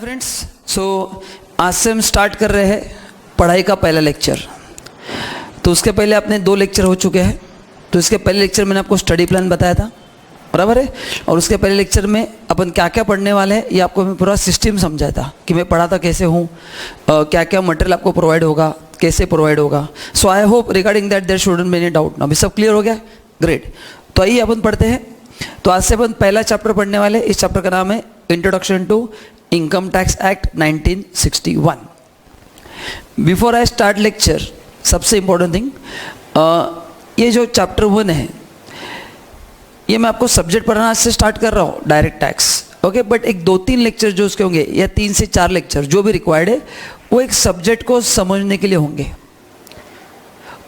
Friends, आज से हम स्टार्ट कर रहे हैं पढ़ाई का पहला लेक्चर। तो उसके पहले अपने 2 लेक्चर हो चुके हैं। तो इसके पहले लेक्चर मैंने आपको स्टडी प्लान बताया था, बराबर है। और उसके पहले लेक्चर में अपन क्या क्या पढ़ने वाले हैं ये आपको मैं पूरा सिस्टम समझाया था कि मैं पढ़ाता कैसे हूँ, क्या क्या मटेरियल आपको प्रोवाइड होगा, कैसे प्रोवाइड होगा। So I hope regarding that there shouldn't be any doubt. अभी सब क्लियर हो गया? ग्रेट। तो आइए अपन पढ़ते हैं। तो आज से अपन पहला चैप्टर पढ़ने वाले। इस चैप्टर का नाम है introduction to income tax act 1961। Before I start lecture, सबसे इम्पोर्टेंट थिंग, ये जो चैप्टर 1 है ये मैं आपको सब्जेक्ट पढ़ाना से स्टार्ट कर रहा हूँ, डायरेक्ट टैक्स, ओके। बट एक 2-3 लेक्चर जो उसके होंगे या 3 से 4 लेक्चर जो भी रिक्वायर्ड है वो एक सब्जेक्ट को समझने के लिए होंगे।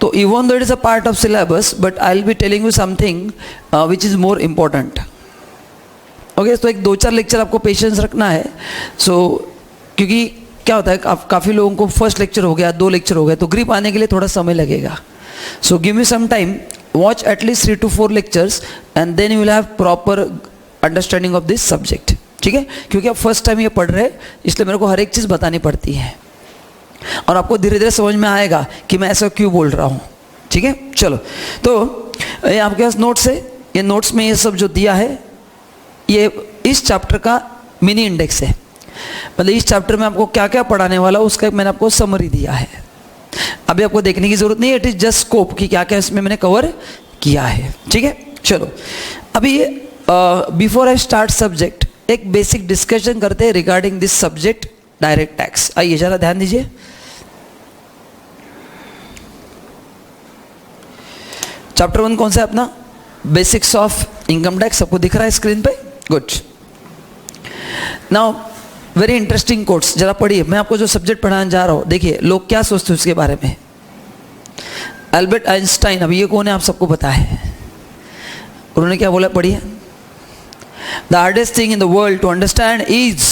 तो even though it is a part of syllabus, but I will be telling you something which is more important, okay. तो एक 2-4 लेक्चर आपको पेशेंस रखना है। क्योंकि क्या होता है, काफ़ी लोगों को फर्स्ट लेक्चर हो गया, 2 लेक्चर हो गया, तो ग्रिप आने के लिए थोड़ा समय लगेगा। So give me some time, watch at least 3 to 4 lectures and then you will have proper understanding of this subject, ठीक है। क्योंकि आप फर्स्ट टाइम ये पढ़ रहे हैं, इसलिए मेरे को हर एक चीज़ बतानी पड़ती है और आपको धीरे धीरे समझ में आएगा कि मैं ऐसा क्यों बोल रहा हूँ, ठीक है। चलो, तो ये आपके पास नोट्स है। ये नोट्स में ये सब जो दिया है ये इस चैप्टर का मिनी इंडेक्स है। मतलब इस चैप्टर में आपको क्या क्या पढ़ाने वाला उसका मैंने आपको समरी दिया है। अभी आपको देखने की जरूरत नहीं है, इट इज जस्ट स्कोप कि क्या क्या इसमें मैंने कवर किया है, ठीक है। चलो, अभी बिफोर आई स्टार्ट सब्जेक्ट एक बेसिक डिस्कशन करते हैं regarding this subject direct tax. आइए जरा ध्यान दीजिए। चैप्टर 1 कौन सा है अपना? Basics of income tax. सबको दिख रहा है स्क्रीन पे? Good. Now very interesting quotes, जरा पढ़िए। मैं आपको जो सब्जेक्ट पढ़ाने जा रहा हूँ, देखिए लोग क्या सोचते हैं उसके बारे में। अल्बर्ट आइंस्टाइन, अब ये कौन है आप सबको पता है। उन्होंने क्या बोला, पढ़िए। The hardest thing in the world to understand is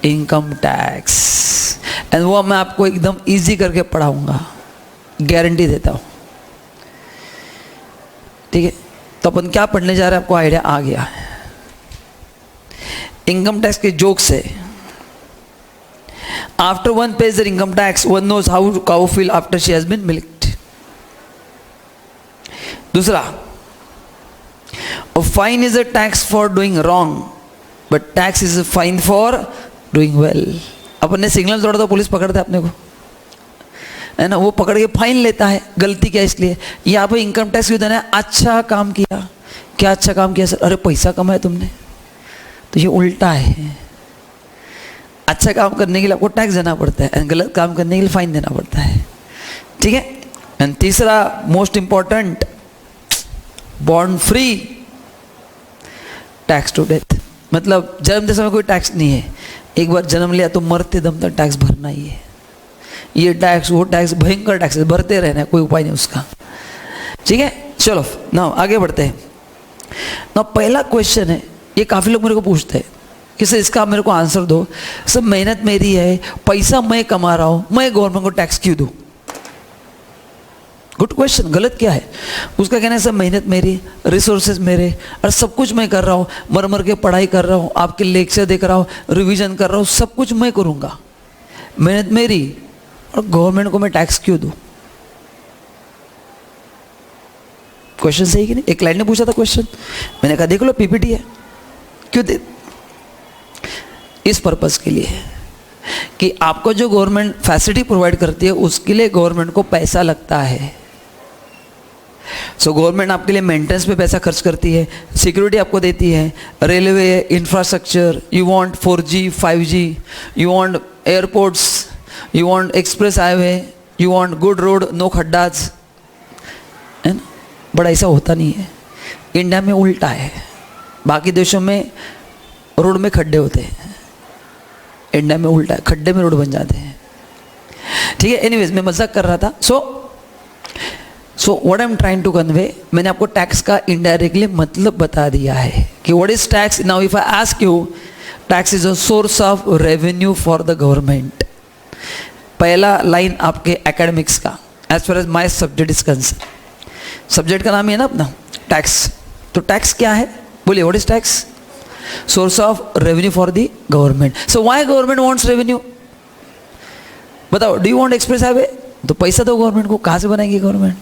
income tax. And वो मैं आपको एकदम ईजी करके पढ़ाऊंगा, गारंटी देता हूँ, ठीक है। तो अपन क्या पढ़ने जा रहे हैं आपको आइडिया आ गया है। इनकम टैक्स के जोक्स है। After one pays their income tax, one knows how cow feel after she has been milked. दूसरा, a fine is a tax for doing wrong, but tax is a fine for doing well. अपन ने signal तोड़ा तो police पकड़ता है अपने को, है ना, वो पकड़ के फाइन लेता है। गलती क्या इसलिए? यहाँ पे इनकम टैक्स क्यों देना है? अच्छा काम किया। क्या अच्छा काम किया सर? अरे पैसा कमाया तुमने। तो ये उल्टा है। अच्छा काम करने के लिए आपको टैक्स देना पड़ता है और गलत काम करने के लिए फाइन देना पड़ता है, ठीक है। एंड तीसरा most important, born free tax to death. मतलब जन्मते समय कोई टैक्स नहीं है, एक बार जन्म लिया तो मरते दम तक टैक्स भरना ही है। ये टैक्स वो टैक्स, भयंकर टैक्स भरते रहना है, कोई उपाय नहीं उसका, ठीक है। चलो ना आगे बढ़ते हैं ना। पहला क्वेश्चन है, ये काफ़ी लोग मेरे को पूछते हैं कि सर इसका मेरे को आंसर दो। सब मेहनत मेरी है, पैसा मैं कमा रहा हूँ, मैं गवर्नमेंट को टैक्स क्यों दूँ? Good question. गलत क्या है उसका कहना है? सब मेहनत मेरी, रिसोर्सेज मेरे, और सब कुछ मैं कर रहा हूँ, मर मर के पढ़ाई कर रहा हूँ, आपके लेक्चर देख रहा हूँ, रिविजन कर रहा हूँ, सब कुछ मैं करूँगा, मेहनत मेरी, और गवर्नमेंट को मैं टैक्स क्यों दूँ? क्वेश्चन सही कि नहीं? एक क्लाइंट ने पूछा था क्वेश्चन, मैंने कहा देख लो पीपीटी है। क्यों दे? इस पर्पस के लिए कि आपको जो गवर्नमेंट फैसिलिटी प्रोवाइड करती है उसके लिए गवर्नमेंट को पैसा लगता है। सो गवर्नमेंट आपके लिए मेंटेनेंस पे पैसा खर्च करती है, सिक्योरिटी आपको देती है, railway, infrastructure, you want 4G 5G, you want airports, you want express highway, you want good road, no खड्डाज, है ना। बट ऐसा होता नहीं है। इंडिया में उल्टा है। बाकी देशों में रोड में खड्डे होते हैं, इंडिया में उल्टा है, खड्डे में रोड बन जाते हैं, ठीक है। एनीवेज मैं मजाक कर रहा था। So what I am trying to convey, मैंने आपको टैक्स का इनडायरेक्टली मतलब बता दिया है कि what is tax. Now if I ask you, tax is a source of revenue for the government. पहला लाइन आपके एकेडमिक्स का, as far as my subject is concern. Subject का नाम ही है ना अपना टैक्स। तो टैक्स क्या है? बोलिए, what is tax? Source of revenue for the government. So why government wants revenue? बताओ, do you want express highway? तो पैसा दो गवर्नमेंट को, कहाँ से बनाएगी government?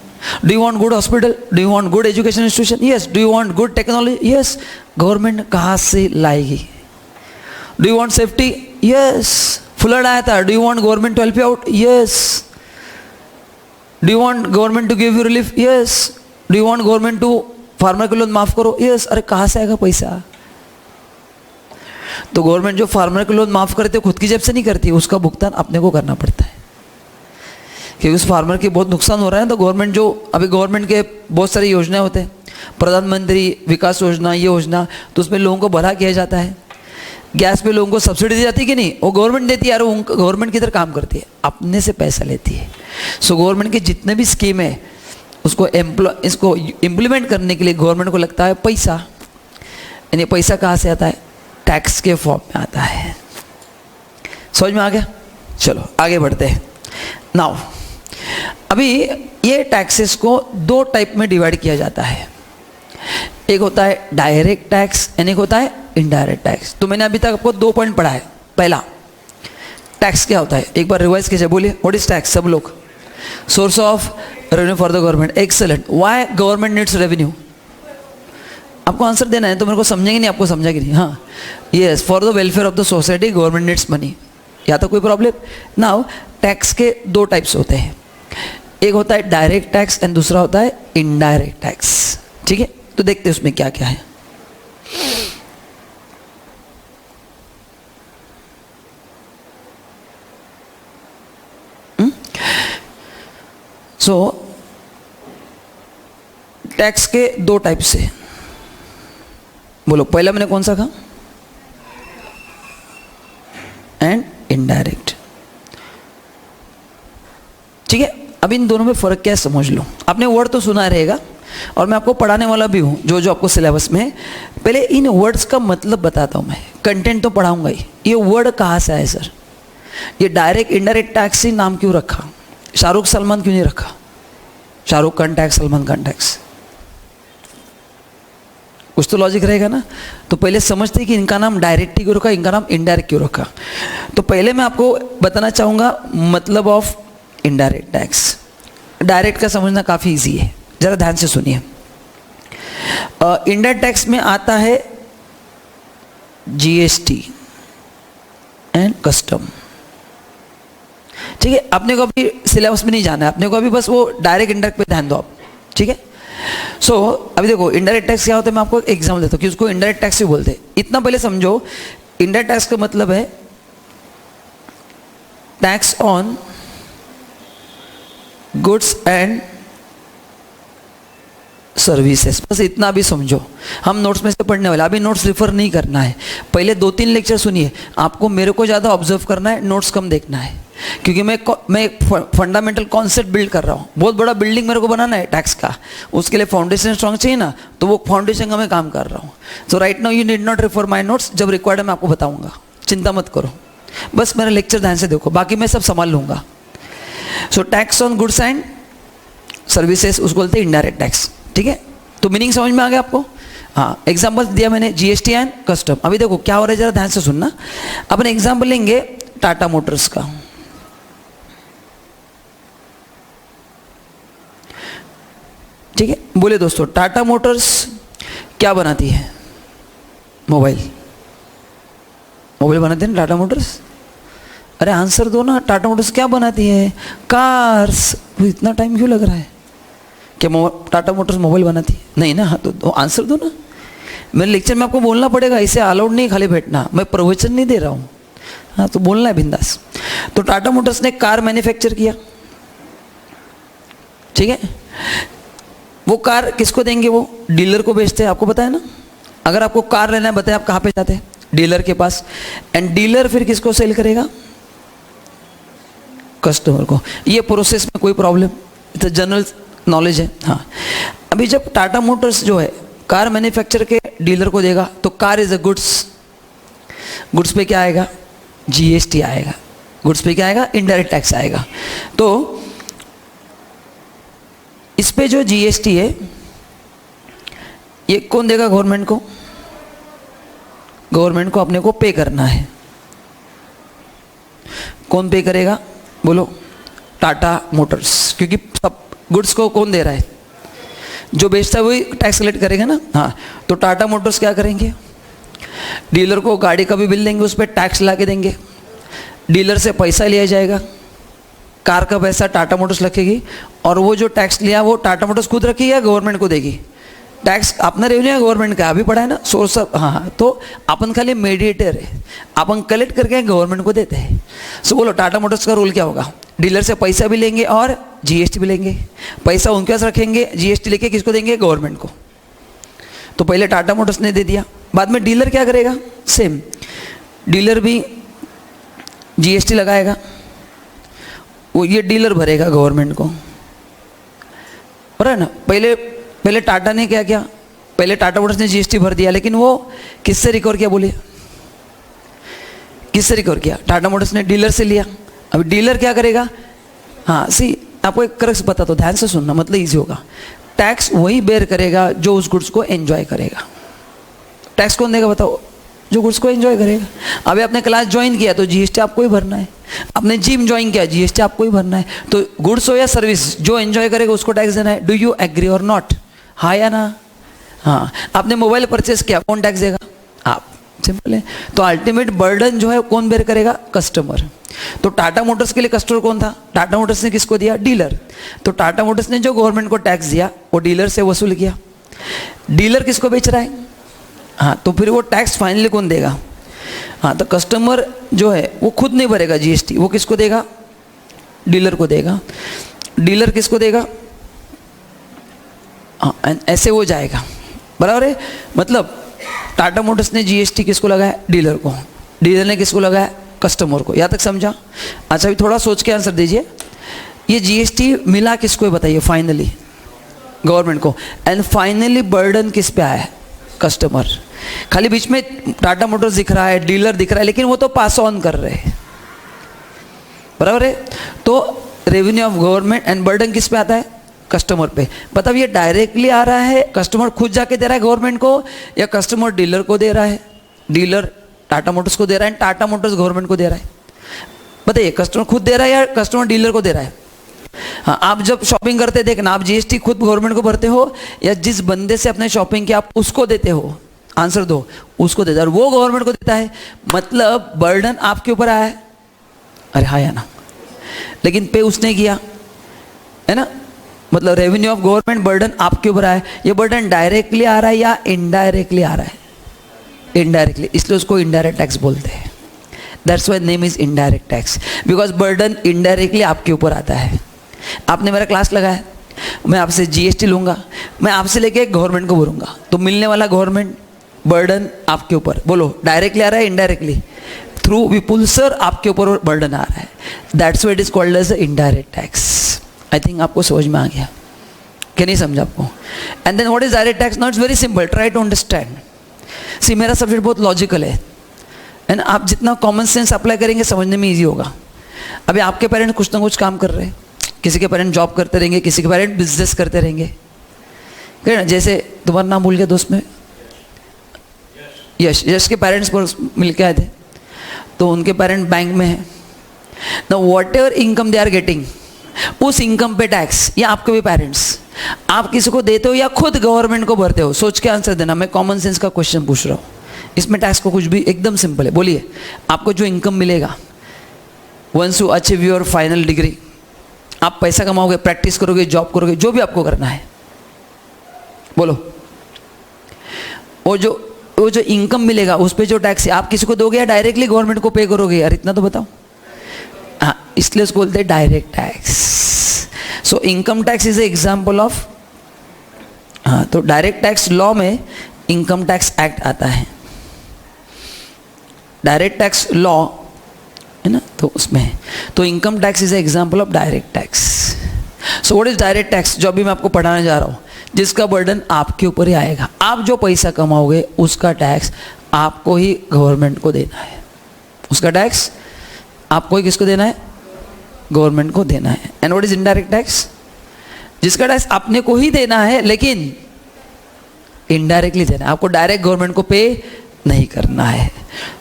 Do you want good hospital? Do you want good education institution? Yes. Do you want good technology? Yes. Government कहाँ से लाएगी? Do you want safety? Yes. Flood आया था, do you want government to help you out? Yes. Do you want government to give you relief? Yes. Do you want government to farmer के loan माफ करो? Yes. अरे कहाँ से आएगा पैसा? तो गवर्नमेंट जो फार्मर के लोन माफ करते खुद की जेब से नहीं करती, उसका भुगतान अपने को करना पड़ता है, क्योंकि उस फार्मर के बहुत नुकसान हो रहा है. तो गवर्नमेंट जो अभी गवर्नमेंट के बहुत सारी योजनाएं होते हैं, प्रधानमंत्री विकास योजना, ये योजना, तो उसमें लोगों को भला किया जाता है. गैस पे लोगों को सब्सिडी दी जाती है कि नहीं? वो गवर्नमेंट देती है. यार वो गवर्नमेंट किधर काम करती है? अपने से पैसा लेती है. सो गवर्नमेंट के जितने भी स्कीम है उसको इसको इम्प्लीमेंट करने के लिए गवर्नमेंट को लगता है पैसा. यानी पैसा कहाँ से आता है? टैक्स के फॉर्म में आता है. समझ में आ गया? चलो आगे बढ़ते हैं. नाउ अभी ये टैक्सेस को दो टाइप में डिवाइड किया जाता है. एक होता है डायरेक्ट टैक्स, यानी एक होता है इनडायरेक्ट टैक्स. तो मैंने अभी तक आपको 2 पॉइंट पढ़ा है. पहला, टैक्स क्या होता है? एक बार रिवाइज कीजिए, बोलिए व्हाट इज टैक्स सब लोग. Source of revenue for the government. Excellent. Why government needs revenue? आपको आंसर देना है, तो मेरे को समझेंगे नहीं, आपको समझेंगे नहीं. हाँ, yes. For the welfare of the society government needs money. या तो कोई प्रॉब्लम? नाउ टैक्स के 2 टाइप्स होते हैं. एक होता है डायरेक्ट टैक्स एंड दूसरा होता है इनडायरेक्ट टैक्स. ठीक है, तो देखते हैं उसमें क्या क्या है. सो टैक्स के 2 टाइप्स है. बोलो पहला मैंने कौन सा कहा? And indirect. ठीक है, अब इन दोनों में फर्क क्या है समझ लो. आपने वर्ड तो सुना रहेगा और मैं आपको पढ़ाने वाला भी हूँ जो जो आपको सिलेबस में है. पहले इन वर्ड्स का मतलब बताता हूँ. मैं कंटेंट तो पढ़ाऊंगा ही. ये वर्ड कहाँ से आए सर? ये डायरेक्ट इनडायरेक्ट टैक्स ही नाम क्यों रखा? शाहरुख सलमान क्यों नहीं रखा? Shahrukh Khan tax, Salman Khan tax. कुछ तो लॉजिक रहेगा ना. तो पहले समझते कि इनका नाम डायरेक्ट क्यों रखा, इनका नाम इनडायरेक्ट क्यों रखा. तो पहले मैं आपको बताना चाहूँगा मतलब ऑफ इनडायरेक्ट टैक्स. डायरेक्ट का समझना काफ़ी इजी है, ज़रा ध्यान से सुनिए. इनडायरेक्ट टैक्स में आता है जीएसटी एंड कस्टम. ठीक है, अपने को अभी सिलेबस में नहीं जाना है, अपने को अभी बस वो डायरेक्ट इनडायरेक्ट पे ध्यान दो आप. ठीक है. सो अभी देखो इनडायरेक्ट टैक्स क्या होता है, मैं आपको एक एग्जाम्पल देता हूँ कि उसको इनडायरेक्ट टैक्स भी बोलते हैं. इतना पहले समझो, इनडायरेक्ट टैक्स का मतलब है tax on goods and services. बस इतना भी समझो. हम नोट्स में से पढ़ने वाले, अभी नोट्स रिफर नहीं करना है. पहले 2-3 लेक्चर सुनिए. आपको मेरे को ज़्यादा ऑब्जर्व करना है, नोट्स कम देखना है, क्योंकि मैं एक फंडामेंटल कॉन्सेप्ट बिल्ड कर रहा हूँ. बहुत बड़ा बिल्डिंग मेरे को बनाना है टैक्स का. उसके लिए फाउंडेशन स्ट्रॉन्ग चाहिए ना, तो वो फाउंडेशन का मैं काम कर रहा हूँ. So right now you need not refer my notes. जब रिक्वायर्ड है मैं आपको बताऊँगा, चिंता मत करो. बस मेरा लेक्चर ध्यान से देखो, बाकी मैं सब संभाल लूँगा. So tax on goods and services उसको बोलते हैं इनडायरेक्ट टैक्स. ठीक है, तो मीनिंग समझ में आ गया आपको? हाँ, एग्जाम्पल दिया मैंने जीएसटी एंड कस्टम. अभी देखो क्या हो रहा है, जरा ध्यान से सुनना. अपन एग्जाम्पल लेंगे टाटा मोटर्स का. ठीक है, बोले दोस्तों टाटा मोटर्स क्या बनाती है? मोबाइल. मोबाइल बनाते हैं टाटा मोटर्स. अरे आंसर दो ना, टाटा मोटर्स क्या बनाती है? कार्स. इतना टाइम क्यों लग रहा है? क्या टाटा मोटर्स मोबाइल बनाती है? नहीं ना. तो आंसर दो ना. मेरे लेक्चर में आपको बोलना पड़ेगा, इसे अलाउड नहीं खाली बैठना. मैं प्रवचन नहीं दे रहा हूँ. हाँ, तो बोलना है बिंदास. तो टाटा मोटर्स ने कार मैन्युफैक्चर किया. ठीक है, वो कार किसको देंगे? वो डीलर को बेचते हैं. आपको पता है ना. अगर आपको कार लेना है, बताए आप कहाँ पे जाते हैं? डीलर के पास. एंड डीलर फिर किसको सेल करेगा? कस्टमर को. ये प्रोसेस में कोई प्रॉब्लम, तो जनरल नॉलेज है. हाँ, अभी जब टाटा मोटर्स जो है कार मैन्युफैक्चर के डीलर को देगा, तो car is a goods. Goods पे क्या आएगा? जीएसटी आएगा. गुड्स पे क्या आएगा? इनडायरेक्ट टैक्स आएगा. तो इस पे जो जीएसटी है ये कौन देगा? गवर्नमेंट को. गवर्नमेंट को अपने को पे करना है। कौन पे करेगा बोलो? टाटा मोटर्स, क्योंकि सब गुड्स को कौन दे रहा है? जो बेचता है वही टैक्स कलेक्ट करेगा ना। हाँ, तो टाटा मोटर्स क्या करेंगे? डीलर को गाड़ी का भी बिल देंगे, उस पर टैक्स ला के देंगे, डीलर से पैसा लिया जाएगा, कार का पैसा टाटा मोटर्स रखेगी, और वो जो टैक्स लिया वो टाटा मोटर्स खुद रखेगी या गवर्नमेंट को देगी? टैक्स अपना रेवेन्यू है गवर्नमेंट का, अभी पढ़ा है ना सोर्स ऑफ। हाँ, तो अपन खाली मीडिएटर है, अपन कलेक्ट करके गवर्नमेंट को देते हैं। सो बोलो टाटा मोटर्स का रूल क्या होगा? डीलर से पैसा भी लेंगे और जीएसटी भी लेंगे। पैसा उनके पास रखेंगे, जीएसटी लेके किसको देंगे? गवर्नमेंट को। तो पहले टाटा मोटर्स ने दे दिया, बाद में डीलर क्या करेगा? सेम, डीलर भी जीएसटी लगाएगा, वो ये डीलर भरेगा गवर्नमेंट को, बराबर ना। पहले टाटा ने क्या किया? पहले टाटा मोटर्स ने जीएसटी भर दिया, लेकिन वो किससे रिकवर किया? बोलिए किससे रिकवर किया? टाटा मोटर्स ने डीलर से लिया। अब डीलर क्या करेगा? हाँ सी, आपको एक करक्स बता दो, ध्यान से सुनना, मतलब इजी होगा। टैक्स वही बेयर करेगा जो उस गुड्स को एंजॉय करेगा। टैक्स कौन देगा बताओ? जो गुड्स को एंजॉय करेगा। अभी आपने क्लास ज्वाइन किया तो जीएसटी आपको ही भरना है, आपने जिम ज्वाइन किया जीएसटी आपको ही भरना है। तो गुड्स हो या सर्विस, जो एंजॉय करेगा उसको टैक्स देना है। डू यू एग्री और नॉट? हाँ या ना? हाँ। आपने मोबाइल परचेस किया, कौन टैक्स देगा? आप। सिंपल है। तो अल्टीमेट बर्डन जो है कौन बेयर करेगा? कस्टमर। तो टाटा मोटर्स के लिए कस्टमर कौन था? टाटा मोटर्स ने किसको दिया? डीलर। तो टाटा मोटर्स ने जो गवर्नमेंट को टैक्स दिया वो डीलर से वसूल किया। डीलर किसको बेच रहा है? हाँ, तो फिर वो टैक्स फाइनली कौन देगा? हाँ, तो कस्टमर जो है वो खुद नहीं भरेगा जीएसटी, वो किसको देगा? डीलर को देगा। डीलर किसको देगा? हाँ, ऐसे वो जाएगा, बराबर है। मतलब टाटा मोटर्स ने जीएसटी किसको लगाया? डीलर को। डीलर ने किसको लगाया? कस्टमर को। यहाँ तक समझा? अच्छा, अभी थोड़ा सोच के आंसर दीजिए। ये जीएसटी मिला किसको है बताइए? फाइनली गवर्नमेंट को। एंड फाइनली बर्डन किस पे आया? कस्टमर। खाली बीच में टाटा मोटर्स दिख रहा है, डीलर दिख रहा है, लेकिन वो तो पास ऑन कर रहे हैं, बराबर है। तो revenue of government and burden किस पे आता है? कस्टमर पे। बताओ ये डायरेक्टली आ रहा है, कस्टमर खुद जाके दे रहा है गवर्नमेंट को, या कस्टमर डीलर को दे रहा है? डीलर टाटा मोटर्स को दे रहा है, टाटा मोटर्स गवर्नमेंट को दे रहा है। बताइए, कस्टमर खुद दे रहा है या कस्टमर डीलर को दे रहा है? हाँ, आप जब शॉपिंग करते देखना, आप जीएसटी खुद गवर्नमेंट को भरते हो या जिस बंदे से आपने शॉपिंग किया आप उसको देते हो? आंसर दो। उसको देता है, और वो गवर्नमेंट को देता है। मतलब बर्डन आपके ऊपर आया है। अरे हाँ या ना? लेकिन पे उसने किया है ना। मतलब रेवेन्यू ऑफ गवर्नमेंट बर्डन आपके ऊपर आया है। ये बर्डन डायरेक्टली आ रहा है या इनडायरेक्टली आ रहा है? इनडायरेक्टली, इसलिए उसको इनडायरेक्ट टैक्स बोलते हैं। That's why name is indirect tax, because burden indirectly आपके ऊपर आता है। आपने मेरा क्लास लगाया, मैं आपसे जीएसटी लूंगा, मैं आपसे लेके गवर्नमेंट को भरूंगा, तो मिलने वाला गवर्नमेंट बर्डन आपके ऊपर। बोलो, डायरेक्टली आ रहा है इनडायरेक्टली? थ्रू विपुल सर आपके ऊपर बर्डन आ रहा है। That's why it is called as indirect tax. I think आपको समझ में आ गया कि नहीं समझा आपको? And then what is direct tax? Not very simple, try to understand. See, मेरा सब्जेक्ट बहुत लॉजिकल है एंड आप जितना कॉमन सेंस अप्लाई करेंगे समझने में ईजी होगा। अभी आपके पेरेंट्स कुछ ना कुछ काम कर रहे हैं, किसी के पेरेंट जॉब करते रहेंगे, किसी के पेरेंट बिजनेस करते रहेंगे। जैसे तुम्हारा नाम भूल गया दोस्त में, यश। यश के पेरेंट्स पर मिल के आए थे, तो उनके पेरेंट बैंक में है। ना whatever income they are getting, उस इनकम पे टैक्स, या आपके भी पेरेंट्स, आप किसी को देते हो या खुद गवर्नमेंट को भरते हो? सोच के आंसर देना, मैं कॉमन सेंस का क्वेश्चन पूछ रहा हूँ। इसमें टैक्स को कुछ भी, एकदम सिंपल है। बोलिए, आपको जो इनकम मिलेगा once you achieve your final degree, आप पैसा कमाओगे, प्रैक्टिस करोगे, जॉब करोगे, जो भी आपको करना है, बोलो, वो जो इनकम मिलेगा उस पे जो टैक्स है आप किसी को दोगे या डायरेक्टली गवर्नमेंट को पे करोगे? यार इतना तो बताओ। हाँ, इसलिए उसको बोलते हैं direct tax. So income tax is a example of, हाँ, तो डायरेक्ट टैक्स लॉ में इनकम टैक्स एक्ट आता है। डायरेक्ट टैक्स लॉ है ना, तो उसमें तो income tax is a example of direct tax. So what is direct tax? जो अभी मैं आपको पढ़ाने जा रहा हूँ, जिसका बर्डन आपके ऊपर ही आएगा। आप जो पैसा कमाओगे उसका टैक्स आपको ही गवर्नमेंट को देना है। उसका टैक्स आपको ही किसको देना है? गवर्नमेंट को देना है। And what is indirect tax? जिसका टैक्स आपने को ही देना है लेकिन इनडायरेक्टली देना है। आपको डायरेक्ट गवर्नमेंट को पे नहीं करना है.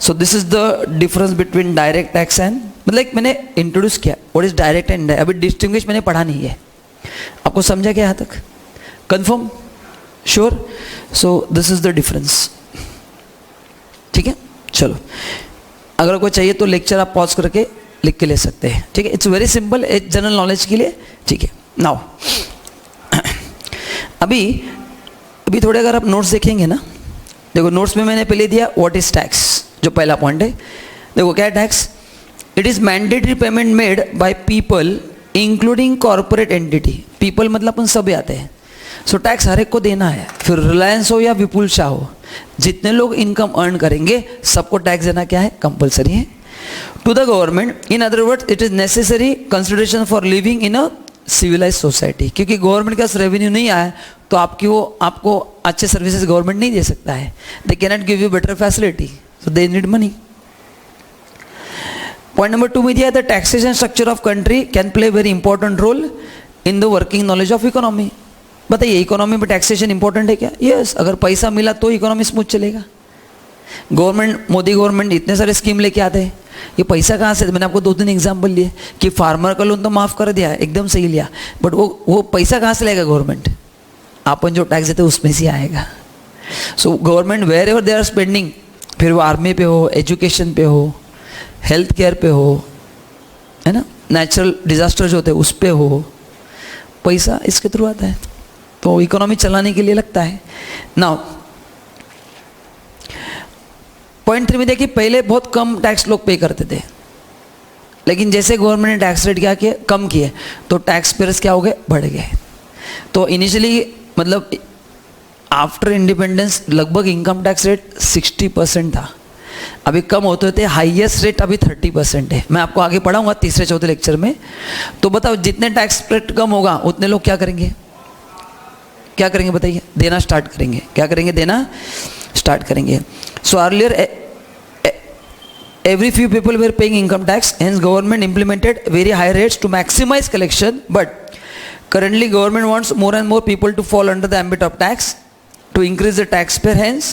So this is the difference between direct tax and, मतलब मैंने इंट्रोड्यूस किया what is direct and indirect. अभी डिस्टिंग्विश मैंने पढ़ा नहीं है. आपको समझा क्या यहाँ तक? Confirm? Sure? So this is the difference. ठीक है, चलो. अगर कोई चाहिए तो लेक्चर आप पॉज करके लिख के ले सकते हैं. ठीक है, इट्स वेरी सिंपल, एक जनरल नॉलेज के लिए. ठीक है, नाउ अभी थोड़े अगर आप नोट्स देखेंगे ना, देखो नोट्स में मैंने पहले दिया व्हाट इज टैक्स, जो पहला पॉइंट है. देखो क्या है tax? It is mandatory payment made by people including corporate entity. People मतलब अपन सभी आते हैं. सो टैक्स हर एक को देना है, फिर रिलायंस हो या विपुल शाह हो, जितने लोग इनकम अर्न करेंगे सबको टैक्स देना क्या है? कंपलसरी है. To the government, in other words it is necessary consideration for living in a civilize society. क्योंकि गवर्नमेंट के पास रेवेन्यू नहीं आया तो आपको अच्छे सर्विसेज गवर्नमेंट नहीं दे सकता है. They can not give you better facility, so they need money. Point number 2 में दिया, the taxation structure of country can play very important role in the working knowledge of economy. बताइए economy में taxation important है क्या? Yes. अगर पैसा मिला तो इकोनॉमी स्मूथ चलेगा. गवर्नमेंट, मोदी गवर्नमेंट इतने सारे स्कीम लेके आते हैं, ये पैसा कहाँ से? मैंने आपको 2-3 एग्जाम्पल लिए कि फार्मर का लोन तो माफ़ कर दिया, एकदम सही लिया, बट वो पैसा कहाँ से लेगा गवर्नमेंट? अपन जो टैक्स देते हैं उसमें से आएगा. So government wherever they are spending, फिर वो आर्मी पे हो, एजुकेशन पे हो, हेल्थ केयर पे हो, है ना, नेचुरल डिजास्टर जो होते हैं उस पे हो, पैसा इसके थ्रू आता है. तो इकोनॉमी चलाने के लिए लगता है. नाउ पॉइंट 3 में देखिए, पहले बहुत कम टैक्स लोग पे करते थे, लेकिन जैसे गवर्नमेंट ने टैक्स रेट क्या किए? कम किए, तो टैक्स पेयर्स क्या हो गए? बढ़ गए. तो इनिशियली मतलब आफ्टर इंडिपेंडेंस लगभग इनकम टैक्स रेट 60% था, अभी कम होते होते हाईएस्ट रेट अभी 30% है. मैं आपको आगे पढ़ाऊंगा तीसरे चौथे लेक्चर में. तो बताओ जितने टैक्स रेट कम होगा उतने लोग क्या करेंगे? क्या करेंगे बताइए? देना स्टार्ट करेंगे. क्या करेंगे? देना स्टार्ट करेंगे. So earlier every few people were paying income tax, hence government implemented very high rates to maximize collection, but currently government wants more and more people to fall under the ambit of tax to increase the taxpayer, hence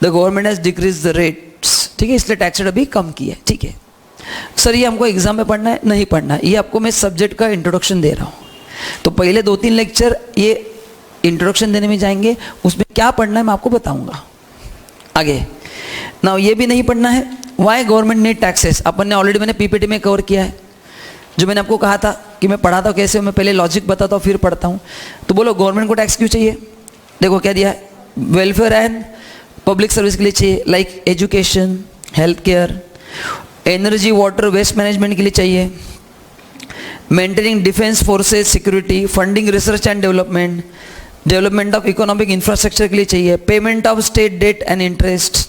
the government has decreased the rates. ठीक है, इसलिए tax rate अभी कम की है. ठीक है sir, ये हमको एग्जाम में पढ़ना है? नहीं पढ़ना है, ये आपको मैं सब्जेक्ट का इंट्रोडक्शन दे रहा हूँ. तो पहले 2-3 लेक्चर ये इंट्रोडक्शन देने में जाएंगे, उसमें क्या पढ़ना है मैं आपको बताऊंगा आगे. ना ये भी नहीं पढ़ना है, वाई गवर्नमेंट नीड टैक्सेस, अपन ने ऑलरेडी मैंने पीपीटी में कवर किया है. जो मैंने आपको कहा था कि मैं पढ़ाता हूँ कैसे, मैं पहले लॉजिक बताता हूँ फिर पढ़ता हूँ. तो बोलो गवर्नमेंट को टैक्स क्यों चाहिए? देखो क्या दिया है, वेलफेयर एंड पब्लिक सर्विस के लिए चाहिए, like education, health care, energy, water, waste management के लिए चाहिए, maintaining defence forces, security, funding research and development, development of economic infrastructure के लिए चाहिए, payment of state debt and interest.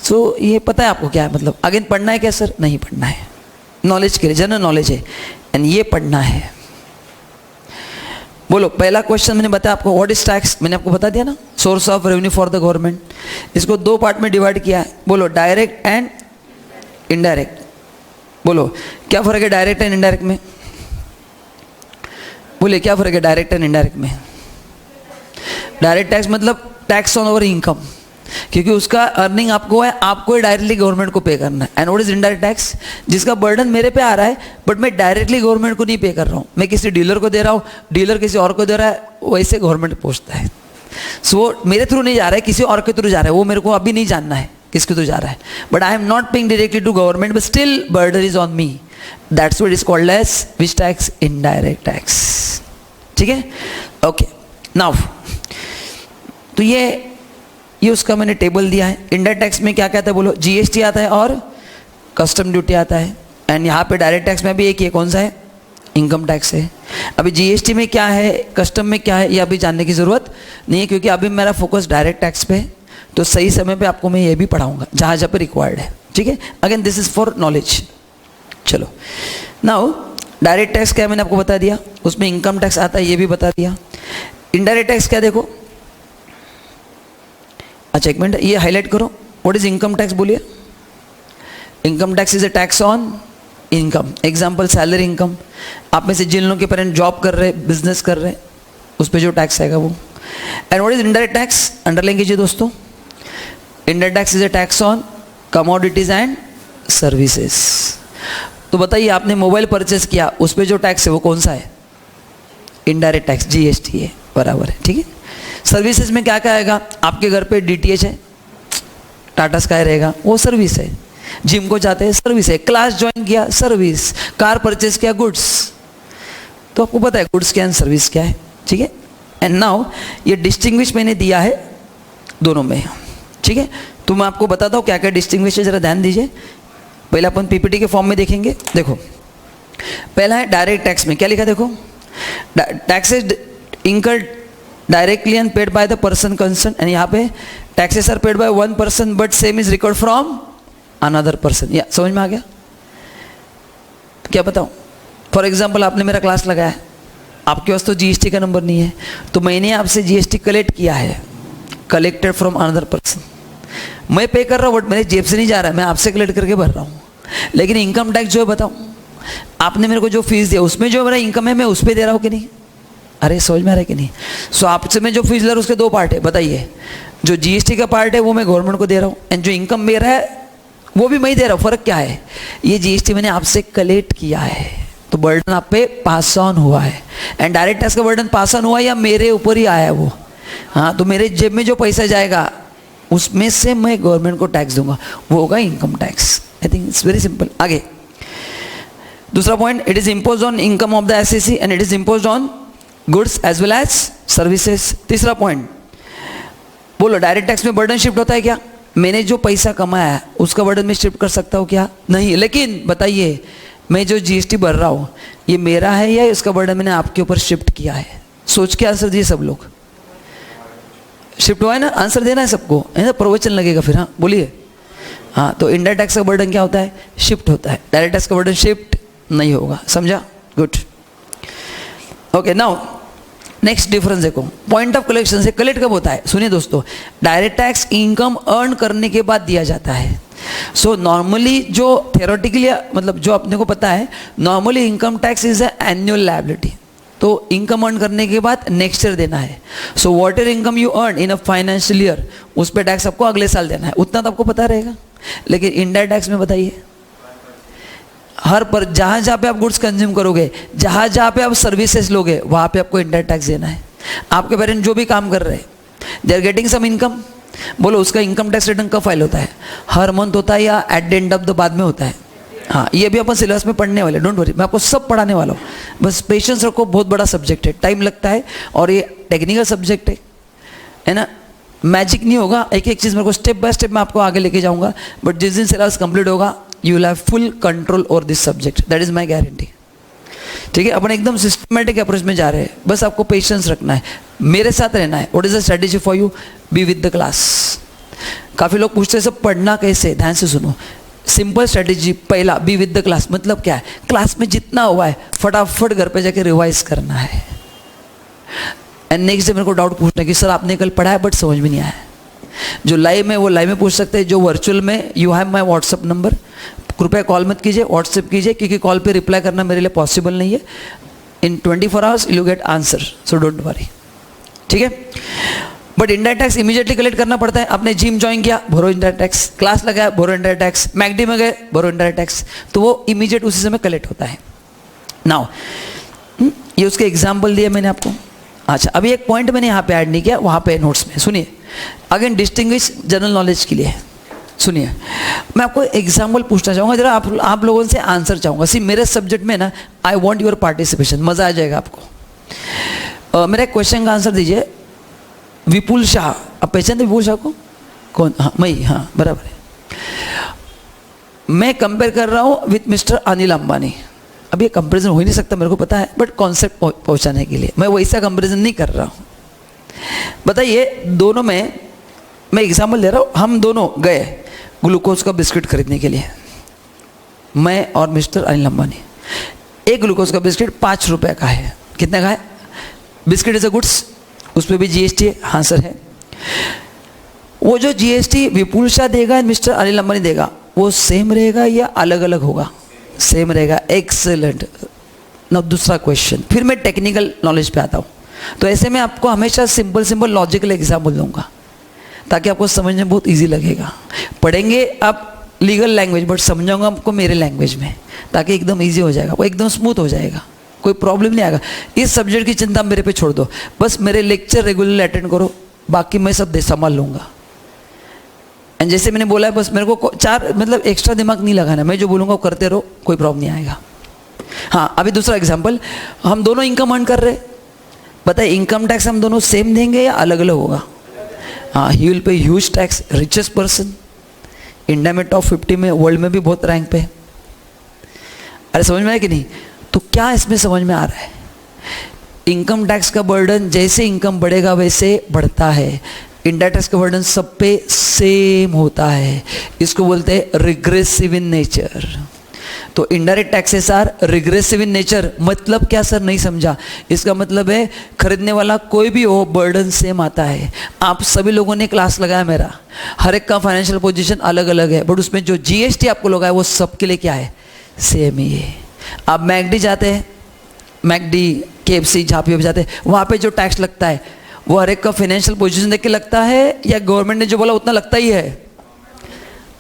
So ये पता है आपको क्या है? मतलब आगे पढ़ना है क्या सर? नहीं पढ़ना है, नॉलेज के लिए, जनरल नॉलेज है, एंड ये पढ़ना है. बोलो पहला क्वेश्चन मैंने बताया आपको, व्हाट इज टैक्स, मैंने आपको बता दिया ना, source of revenue for the government. इसको 2 पार्ट में डिवाइड किया है. बोलो डायरेक्ट एंड इनडायरेक्ट. बोलो क्या फर्क है डायरेक्ट एंड इनडायरेक्ट में? बोले क्या फर्क है डायरेक्ट एंड इनडायरेक्ट में? डायरेक्ट टैक्स मतलब टैक्स ऑन ओवर इनकम, क्योंकि उसका अर्निंग आपको है, आपको डायरेक्टली गवर्नमेंट को पे करना है. And what is indirect tax? जिसका बर्डन मेरे पे आ रहा है बट मैं डायरेक्टली गवर्नमेंट को नहीं पे कर रहा हूँ, मैं किसी डीलर को दे रहा हूँ, डीलर किसी और को दे रहा है, वैसे गवर्नमेंट पहुँचता है. सो वो मेरे थ्रू नहीं जा रहा है, किसी और के थ्रू जा रहा है, वो मेरे को अभी नहीं जानना है किसके थ्रू जा रहा है, but I am not paying directly to government, but still burden is on me. That's what is called as which tax? Indirect tax. ठीक है, ओके. नाउ तो ये उसका मैंने टेबल दिया है. इनडायरेक्ट टैक्स में क्या क्या आता है? बोलो जीएसटी आता है और कस्टम ड्यूटी आता है. एंड यहाँ पे डायरेक्ट टैक्स में भी एक ये कौन सा है? इनकम टैक्स है. अभी जीएसटी में क्या है, कस्टम में क्या है, ये अभी जानने की ज़रूरत नहीं है, क्योंकि अभी मेरा फोकस डायरेक्ट टैक्स पे है. तो सही समय पे आपको मैं ये भी पढ़ाऊँगा जहाँ जहाँ पे रिक्वायर्ड है. ठीक है, again this is for knowledge. चलो नाउ डायरेक्ट टैक्स क्या है मैंने आपको बता दिया, उसमें इनकम टैक्स आता है ये भी बता दिया. इनडायरेक्ट टैक्स क्या, देखो अच्छा एक मिनट ये हाईलाइट करो, व्हाट इज इनकम टैक्स बोलिए. Income tax is a tax on income. Example salary income. आप में से जिन लोगों के पेरेंट जॉब कर रहे, बिजनेस कर रहे, उस पर जो टैक्स आएगा वो. And what is indirect tax? Underline कीजिए दोस्तों. Indirect tax is a tax on commodities and services. तो बताइए, आपने मोबाइल परचेस किया, उस पर जो टैक्स है वो कौन सा है? इनडायरेक्ट टैक्स, जीएसटी है, बराबर है, ठीक है। सर्विसेज में क्या क्या आएगा? आपके घर पे डीटीएच है, टाटा स्काई रहेगा, वो सर्विस है। जिम को जाते हैं, सर्विस है। क्लास ज्वाइन किया, सर्विस। कार परचेस किया, गुड्स। तो आपको पता है गुड्स क्या है, सर्विस क्या है, ठीक है। एंड नाउ ये डिस्टिंग्विश मैंने दिया है दोनों में, ठीक है। तो मैं आपको बताता हूँ क्या क्या डिस्टिंग्विश है, जरा ध्यान दीजिए। पहले अपन पीपीटी के फॉर्म में देखेंगे। देखो, पहला है डायरेक्ट टैक्स में क्या लिखा, देखो, taxes incurred directly and paid by the person concern. And यहाँ पे taxes are paid by one person but same is record from another person. या समझ में आ गया? क्या बताऊँ? फॉर एग्जाम्पल, आपने मेरा क्लास लगाया, आपके पास तो जीएसटी का नंबर नहीं है, तो मैंने आपसे जीएसटी कलेक्ट किया है, कलेक्टेड फ्रॉम अनदर पर्सन। मैं पे कर रहा हूँ बट मेरे जेब से नहीं जा रहा है, मैं आपसे कलेक्ट करके भर रहा हूँ। लेकिन इनकम टैक्स जो है, बताओ, आपने मेरे को जो फीस दिया उसमें जो मेरा इनकम है मैं उस पर दे रहा हूँ कि नहीं? अरे समझ में आ रहा है कि नहीं? सो आपसे मैं जो फीस ले रहा हूँ उसके दो पार्ट है, बताइए। जो जीएसटी का पार्ट है वो मैं गवर्नमेंट को दे रहा हूँ, एंड जो इनकम मेरा है वो भी मैं ही दे रहा हूँ। फर्क क्या है? ये जीएसटी मैंने आपसे कलेक्ट किया है, तो बर्डन आप पे पास ऑन हुआ है। एंड डायरेक्ट टैक्स का बर्डन पास ऑन हुआ या मेरे ऊपर ही आया है वो? हाँ, तो मेरे जेब में जो पैसा जाएगा उसमें से मैं गवर्नमेंट को टैक्स दूंगा, वो होगा income tax. I think it's very simple. आगे दूसरा point, it is impose on income of the SSC and it is impose on goods as well as services. तीसरा पॉइंट, बोलो, डायरेक्ट टैक्स में burden shift होता है क्या? मैंने जो पैसा कमाया है उसका बर्डन में शिफ्ट कर सकता हूँ क्या? नहीं। लेकिन बताइए, मैं जो जीएसटी भर रहा हूँ ये मेरा है या इसका बर्डन मैंने आपके ऊपर शिफ्ट किया है? सोच के आंसर दिए सब लोग। शिफ्ट हुआ है ना? आंसर देना है सबको, है ना? प्रवचन लगेगा फिर। हाँ बोलिए। हाँ, तो इनडायरेक्ट टैक्स का बर्डन क्या होता है? शिफ्ट होता है। डायरेक्ट टैक्स का बर्डन शिफ्ट नहीं होगा, समझा? Good. Okay, now next difference देखो, पॉइंट ऑफ कलेक्शन से कलेक्ट कब होता है? सुनिए दोस्तों, डायरेक्ट टैक्स इनकम अर्न करने के बाद दिया जाता है। सो नॉर्मली जो थियोरेटिकली, मतलब जो अपने को पता है, normally income tax is a annual liability. तो इनकम अर्न करने के बाद नेक्स्ट ईयर देना है। So what ever income you earn in a financial year, उस पर टैक्स आपको अगले साल देना है, उतना तो आपको पता रहेगा। लेकिन इनडायरेक्ट टैक्स में बताइए, हर पर जहाँ जहाँ पे आप गुड्स कंज्यूम करोगे, जहाँ जहाँ पे आप सर्विसेज लोगे, वहाँ पे आपको इनडायरेक्ट टैक्स देना है। आपके पेरेंट्स जो भी काम कर रहे हैं, they are getting some income, बोलो उसका इनकम टैक्स रिटर्न कब फाइल होता है? हर मंथ होता है या at the end of the बाद में होता है? हाँ, ये भी अपन सिलेबस में पढ़ने वाले, डोंट वरी, मैं आपको सब पढ़ाने वाला हूँ। बस पेशेंस रखो, बहुत बड़ा सब्जेक्ट है, टाइम लगता है और ये टेक्निकल सब्जेक्ट है ना? मैजिक नहीं होगा, एक एक चीज़ मेरे को स्टेप बाय स्टेप मैं आपको आगे लेके जाऊँगा। बट जिस दिन सिलेबस कंप्लीट होगा, you will have full control over this subject, that is my guarantee. ठीक है, अपन एकदम सिस्टमेटिक अप्रोच में जा रहे हैं, बस आपको पेशेंस रखना है, मेरे साथ रहना है। What is the strategy for you? Be with the class. काफ़ी लोग पूछते हैं सब पढ़ना कैसे, ध्यान से सुनो। सिंपल स्ट्रेटेजी, पहला बी विद द क्लास। मतलब क्या है? क्लास में जितना हुआ है फटाफट घर पे जाके रिवाइज करना है। एंड नेक्स्ट डे मेरे को डाउट पूछना कि सर आपने कल पढ़ा है बट समझ में नहीं आया। जो लाइव में वो लाइव में पूछ सकते हैं, जो वर्चुअल में, you have my WhatsApp number, कृपया कॉल मत कीजिए, व्हाट्सएप कीजिए, क्योंकि कॉल पे रिप्लाई करना मेरे लिए पॉसिबल नहीं है। इन 24 hours you get answer, so don't worry. ठीक है, but indirect tax immediately collect करना पड़ता है। आपने जिम ज्वाइन किया, भरो इंडायरेक्ट टैक्स, क्लास लगाया, भरो इंडायरेक्ट टैक्स, मैकडी में गए, भरो इंडायरेक्ट टैक्स, तो वो इमीडिएट उसी समय कलेक्ट होता है। नाउ ये उसके एग्जाम्पल दिए मैंने आपको। अच्छा, अभी एक पॉइंट मैंने यहाँ पे ऐड नहीं किया, वहाँ पे नोट्स में सुनिए। अगेन डिस्टिंग्विश जनरल नॉलेज के लिए सुनिए, मैं आपको एग्जाम्पल पूछना चाहूँगा, जरा आप लोगों से आंसर चाहूँगा। सी मेरे सब्जेक्ट में ना, आई वॉन्ट योर पार्टिसिपेशन, मज़ा आ जाएगा आपको। मेरा एक क्वेश्चन का आंसर दीजिए। विपुल शाह, आप पहचानते विपुल शाह को? कौन? हाँ मैं ही, हाँ बराबर है। मैं कंपेयर कर रहा हूँ विथ मिस्टर अनिल अंबानी। अब ये कंपेरिजन हो ही नहीं सकता, मेरे को पता है, बट कॉन्सेप्ट पहुँचाने के लिए मैं वैसा कंपेरिजन नहीं कर रहा हूँ। बताइए, दोनों में मैं एग्जाम्पल दे रहा हूँ। हम दोनों गए ग्लूकोज का बिस्किट खरीदने के लिए, मैं और मिस्टर अनिल अंबानी। एक ग्लूकोज का बिस्किट 5 रुपये का है। कितने का है? बिस्किट इज अ गुड्स, उस पर भी जीएसटी है। हाँ सर है। वो जो जीएसटी विपुल शाह देगा, मिस्टर अनिल अंबानी देगा, वो सेम रहेगा या अलग अलग होगा? सेम रहेगा। एक्सेलेंट। ना दूसरा क्वेश्चन, फिर मैं टेक्निकल नॉलेज पे आता हूँ। तो ऐसे में आपको हमेशा सिंपल लॉजिकल एग्जाम्पल दूंगा ताकि आपको समझने में बहुत इजी लगेगा। पढ़ेंगे आप लीगल लैंग्वेज, बट समझाऊंगा आपको मेरे लैंग्वेज में, ताकि एकदम इजी हो जाएगा, वो एकदम स्मूथ हो जाएगा, कोई प्रॉब्लम नहीं आएगा। इस सब्जेक्ट की चिंता मेरे पे छोड़ दो, बस मेरे लेक्चर रेगुलरली अटेंड करो, बाकी मैं सब संभाल लूँगा। एंड जैसे मैंने बोला है, बस मेरे को चार मतलब एक्स्ट्रा दिमाग नहीं लगाना, मैं जो बोलूँगा वो करते रहो, कोई प्रॉब्लम नहीं आएगा। हाँ, अभी दूसरा एग्जाम्पल, हम दोनों इनकम अर्न कर रहे, बताइए इनकम टैक्स हम दोनों सेम देंगे या अलग अलग होगा? हाँ, he will pay huge tax, richest person, India में टॉप 50 में, वर्ल्ड में भी बहुत रैंक पे। अरे समझ में आया कि नहीं? तो क्या इसमें समझ में आ रहा है? इनकम टैक्स का बर्डन जैसे इनकम बढ़ेगा वैसे बढ़ता है, इंडायरेक्ट टैक्स का बर्डन सब पे सेम होता है, इसको बोलते हैं रिग्रेसिव इन नेचर। तो indirect taxes are regressive in nature. मतलब क्या सर, नहीं समझा? इसका मतलब है खरीदने वाला कोई भी हो, बर्डन सेम आता है। आप सभी लोगों ने क्लास लगाया मेरा, हर एक का फाइनेंशियल पोजीशन अलग अलग है, बट उसमें जो जीएसटी आपको लगाया वो सबके लिए क्या है? सेम ही है। आप मैकडी जाते हैं, मैकडी, केएफसी, जहाँ पे जाते हैं, वहाँ पे जो टैक्स लगता है वो हर एक का फाइनेंशियल पोजीशन देख के लगता है, या गवर्नमेंट ने जो बोला उतना लगता ही है?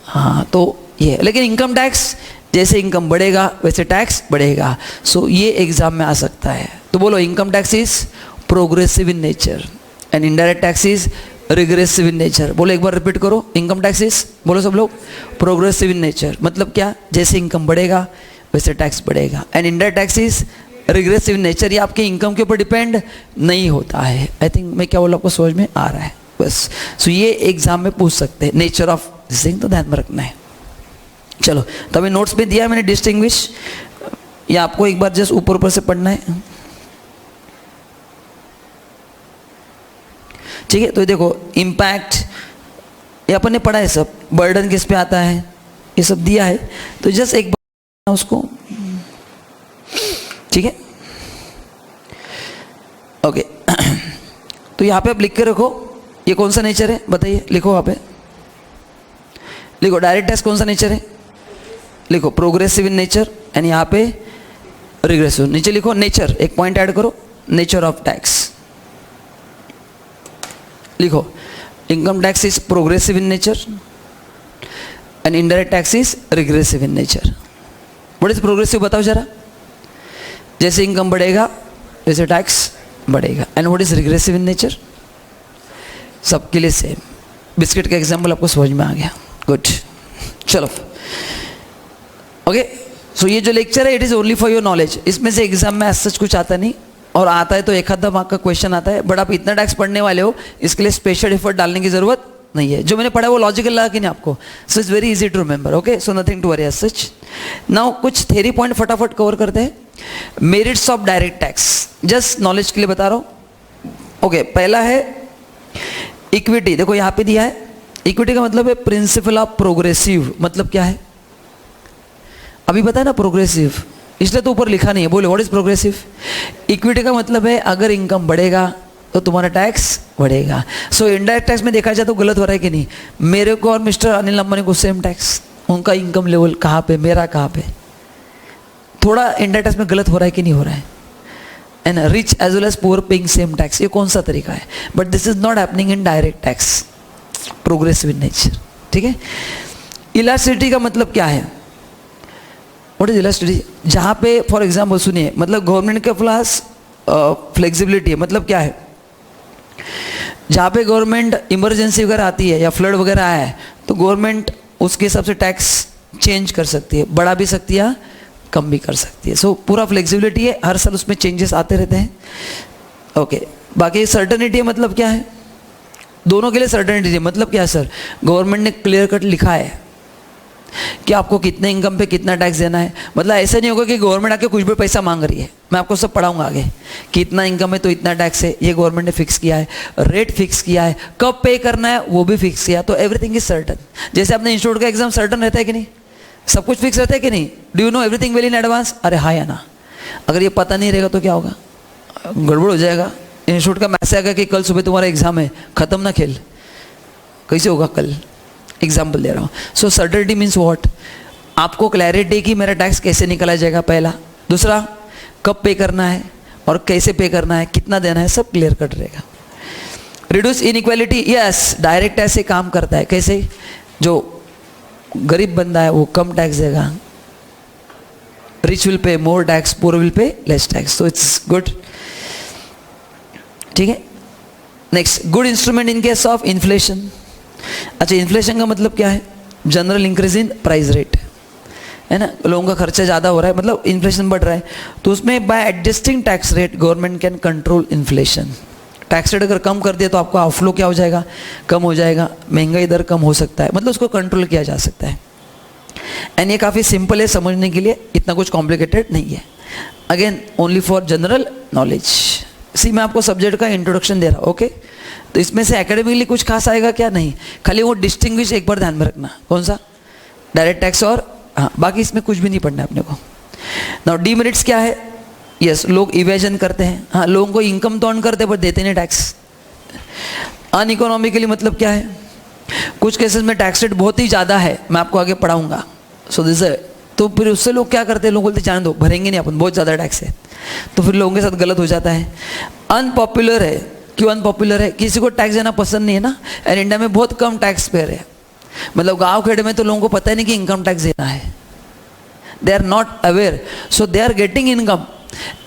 हाँ, तो ये। लेकिन इनकम टैक्स जैसे इनकम बढ़ेगा वैसे टैक्स बढ़ेगा। सो ये एग्जाम में आ सकता है। तो बोलो, income tax is progressive in nature and indirect tax is regressive in nature. बोलो एक बार रिपीट करो, इनकम टैक्स इज, बोलो सब लोग, प्रोग्रेसिव इन नेचर। मतलब क्या? जैसे इनकम बढ़ेगा वैसे टैक्स बढ़ेगा। And indirect tax is regressive in nature, ये आपके इनकम के ऊपर डिपेंड नहीं होता है। आई थिंक मैं क्या बोला आपको समझ में आ रहा है बस। सो ये एग्जाम में पूछ सकते हैं, नेचर ऑफ दिस थिंग, तो ध्यान में रखना है। चलो, तो अभी नोट्स में दिया है मैंने डिस्टिंग्विश, या आपको एक बार जस्ट ऊपर ऊपर से पढ़ना है? ठीक है, तो देखो इम्पैक्ट ये अपन ने पढ़ा है, सब बर्डन किस पे आता है ये सब दिया है, तो जस्ट एक बार उसको, ठीक है, ओके। तो यहाँ पे आप लिख के रखो, ये कौन सा नेचर है बताइए, लिखो वहाँ पे, लिखो डायरेक्ट टैक्स कौन सा नेचर है, लिखो प्रोग्रेसिव इन नेचर, एंड यहाँ पे रिग्रेसिव, नीचे लिखो नेचर, एक पॉइंट ऐड करो, नेचर ऑफ टैक्स लिखो। Income tax is progressive in nature and indirect tax is regressive in nature. What is progressive बताओ जरा? जैसे इनकम बढ़ेगा वैसे टैक्स बढ़ेगा। And what is regressive in nature? सबके लिए सेम। बिस्किट का एग्जाम्पल आपको समझ में आ गया? गुड, चलो ओके। सो ये जो लेक्चर है it is only for your knowledge. इसमें से एग्जाम में सच कुछ आता नहीं, और आता है तो एक आधा मार्क का क्वेश्चन आता है, बट आप इतना टैक्स पढ़ने वाले हो, इसके लिए स्पेशल एफर्ट डालने की जरूरत नहीं है। जो मैंने पढ़ा वो लॉजिकल लगा कि नहीं आपको? So it's very easy to remember, okay. So nothing to worry as such. Now कुछ थ्योरी पॉइंट फटाफट कवर करते हैं। Merits of direct tax, just knowledge के लिए बता रहा हूँ, ओके। पहला है इक्विटी, देखो यहाँ पे दिया है, इक्विटी का मतलब है प्रिंसिपल ऑफ प्रोग्रेसिव। मतलब क्या है अभी बताया ना, प्रोग्रेसिव, इसलिए तो ऊपर लिखा नहीं है। बोले व्हाट इज प्रोग्रेसिव? इक्विटी का मतलब है अगर इनकम बढ़ेगा तो तुम्हारा टैक्स बढ़ेगा। सो इनडायरेक्ट टैक्स में देखा जाए तो गलत हो रहा है कि नहीं? मेरे को और मिस्टर अनिल अंबानी को सेम टैक्स, उनका इनकम लेवल कहाँ पे, मेरा कहाँ पे, थोड़ा इनडायरेक्ट टैक्स में गलत हो रहा है कि नहीं हो रहा है? And rich as well as poor paying same tax, ये कौन सा तरीका है? But this is not happening in direct tax, progressive in nature, ठीक है। इलास्टिसिटी का मतलब क्या है? What is elasticity? जहाँ पे फॉर एग्जाम्पल सुनिए, मतलब गवर्नमेंट के पास फ्लेक्सिबिलिटी है। मतलब क्या है? जहाँ पे गवर्नमेंट इमरजेंसी वगैरह आती है या फ्लड वगैरह आया है तो गवर्नमेंट उसके हिसाब से टैक्स चेंज कर सकती है, बढ़ा भी सकती है, कम भी कर सकती है। सो पूरा फ्लेक्सिबिलिटी है, हर साल उसमें चेंजेस आते रहते हैं, ओके। बाकी सर्टेनिटी मतलब क्या है? दोनों के लिए सर्टेनिटी है। मतलब क्या है सर? गवर्नमेंट ने क्लियर कट लिखा है कि आपको कितने इनकम पे कितना टैक्स देना है। मतलब ऐसा नहीं होगा कि गवर्नमेंट आके कुछ भी पैसा मांग रही है, मैं आपको सब पढ़ाऊंगा आगे, कितना इनकम है तो इतना टैक्स है, ये गवर्नमेंट ने फिक्स किया है, रेट फिक्स किया है, कब पे करना है वो भी फिक्स किया, तो एवरीथिंग इज सर्टन। जैसे अपने इंस्टीट्यूट का एग्जाम सर्टन रहता है कि नहीं? सब कुछ फिक्स रहता है कि नहीं? Do you know everything well in advance? अरे हाँ या ना? अगर ये पता नहीं रहेगा तो क्या होगा? गड़बड़ हो जाएगा। इंस्टीट्यूट का मैसेज आएगा कि कल सुबह तुम्हारा एग्जाम है, खत्म ना खेल, कैसे होगा कल? एग्जाम्पल दे रहा हूँ। सो सर्टेनिटी मीन्स व्हाट? आपको क्लैरिटी कि मेरा टैक्स कैसे निकाला जाएगा, पहला। दूसरा, कब पे करना है और कैसे पे करना है, कितना देना है, सब क्लियर कट रहेगा। रिड्यूस इनइक्वालिटी, यस डायरेक्ट ऐसे काम करता है। कैसे? जो गरीब बंदा है वो कम टैक्स देगा, rich will pay more tax, poor will pay less tax, so it's good. ठीक है, next, good instrument in case of inflation. अच्छा, इन्फ्लेशन का मतलब क्या है? General increase in price rate, है ना, लोगों का खर्चा ज़्यादा हो रहा है, मतलब इन्फ्लेशन बढ़ रहा है, तो उसमें bye adjusting tax rate government can control inflation. Tax rate अगर कम कर दिया तो आपका आउटफ्लो क्या हो जाएगा? कम हो जाएगा, महंगाई दर कम हो सकता है, मतलब उसको कंट्रोल किया जा सकता है। एंड ये काफ़ी सिंपल है समझने के लिए, इतना कुछ कॉम्प्लिकेटेड नहीं है। Again only for general knowledge. See मैं आपको सब्जेक्ट का इंट्रोडक्शन दे रहा हूँ, ओके? तो इसमें से एकेडमिकली कुछ खास आएगा क्या? नहीं, खाली वो डिस्टिंग्विश एक बार ध्यान में रखना, कौन सा? डायरेक्ट टैक्स और हाँ, बाकी इसमें कुछ भी नहीं पढ़ना है अपने को। नाउ डीमेरिट्स क्या है? यस, लोग इवेजन करते हैं, हाँ, लोगों को इनकम तो अर्न करते हैं पर देते नहीं टैक्स। अनइकोनॉमिकली मतलब क्या है? कुछ केसेस में टैक्स रेट बहुत ही ज़्यादा है, मैं आपको आगे पढ़ाऊंगा। सो दिस है, तो फिर उससे लोग क्या करते हैं? लोग बोलते जाने दो, भरेंगे नहीं अपन, बहुत ज़्यादा टैक्स है, तो फिर लोगों के साथ गलत हो जाता है। अनपॉपुलर है, क्यों अनपॉपुलर है? किसी को टैक्स देना पसंद नहीं है ना, एंड इंडिया में बहुत कम टैक्स पेयर है, मतलब गांव खेड़े में तो लोगों को पता ही नहीं कि इनकम टैक्स देना है, they are not aware, so they are getting income.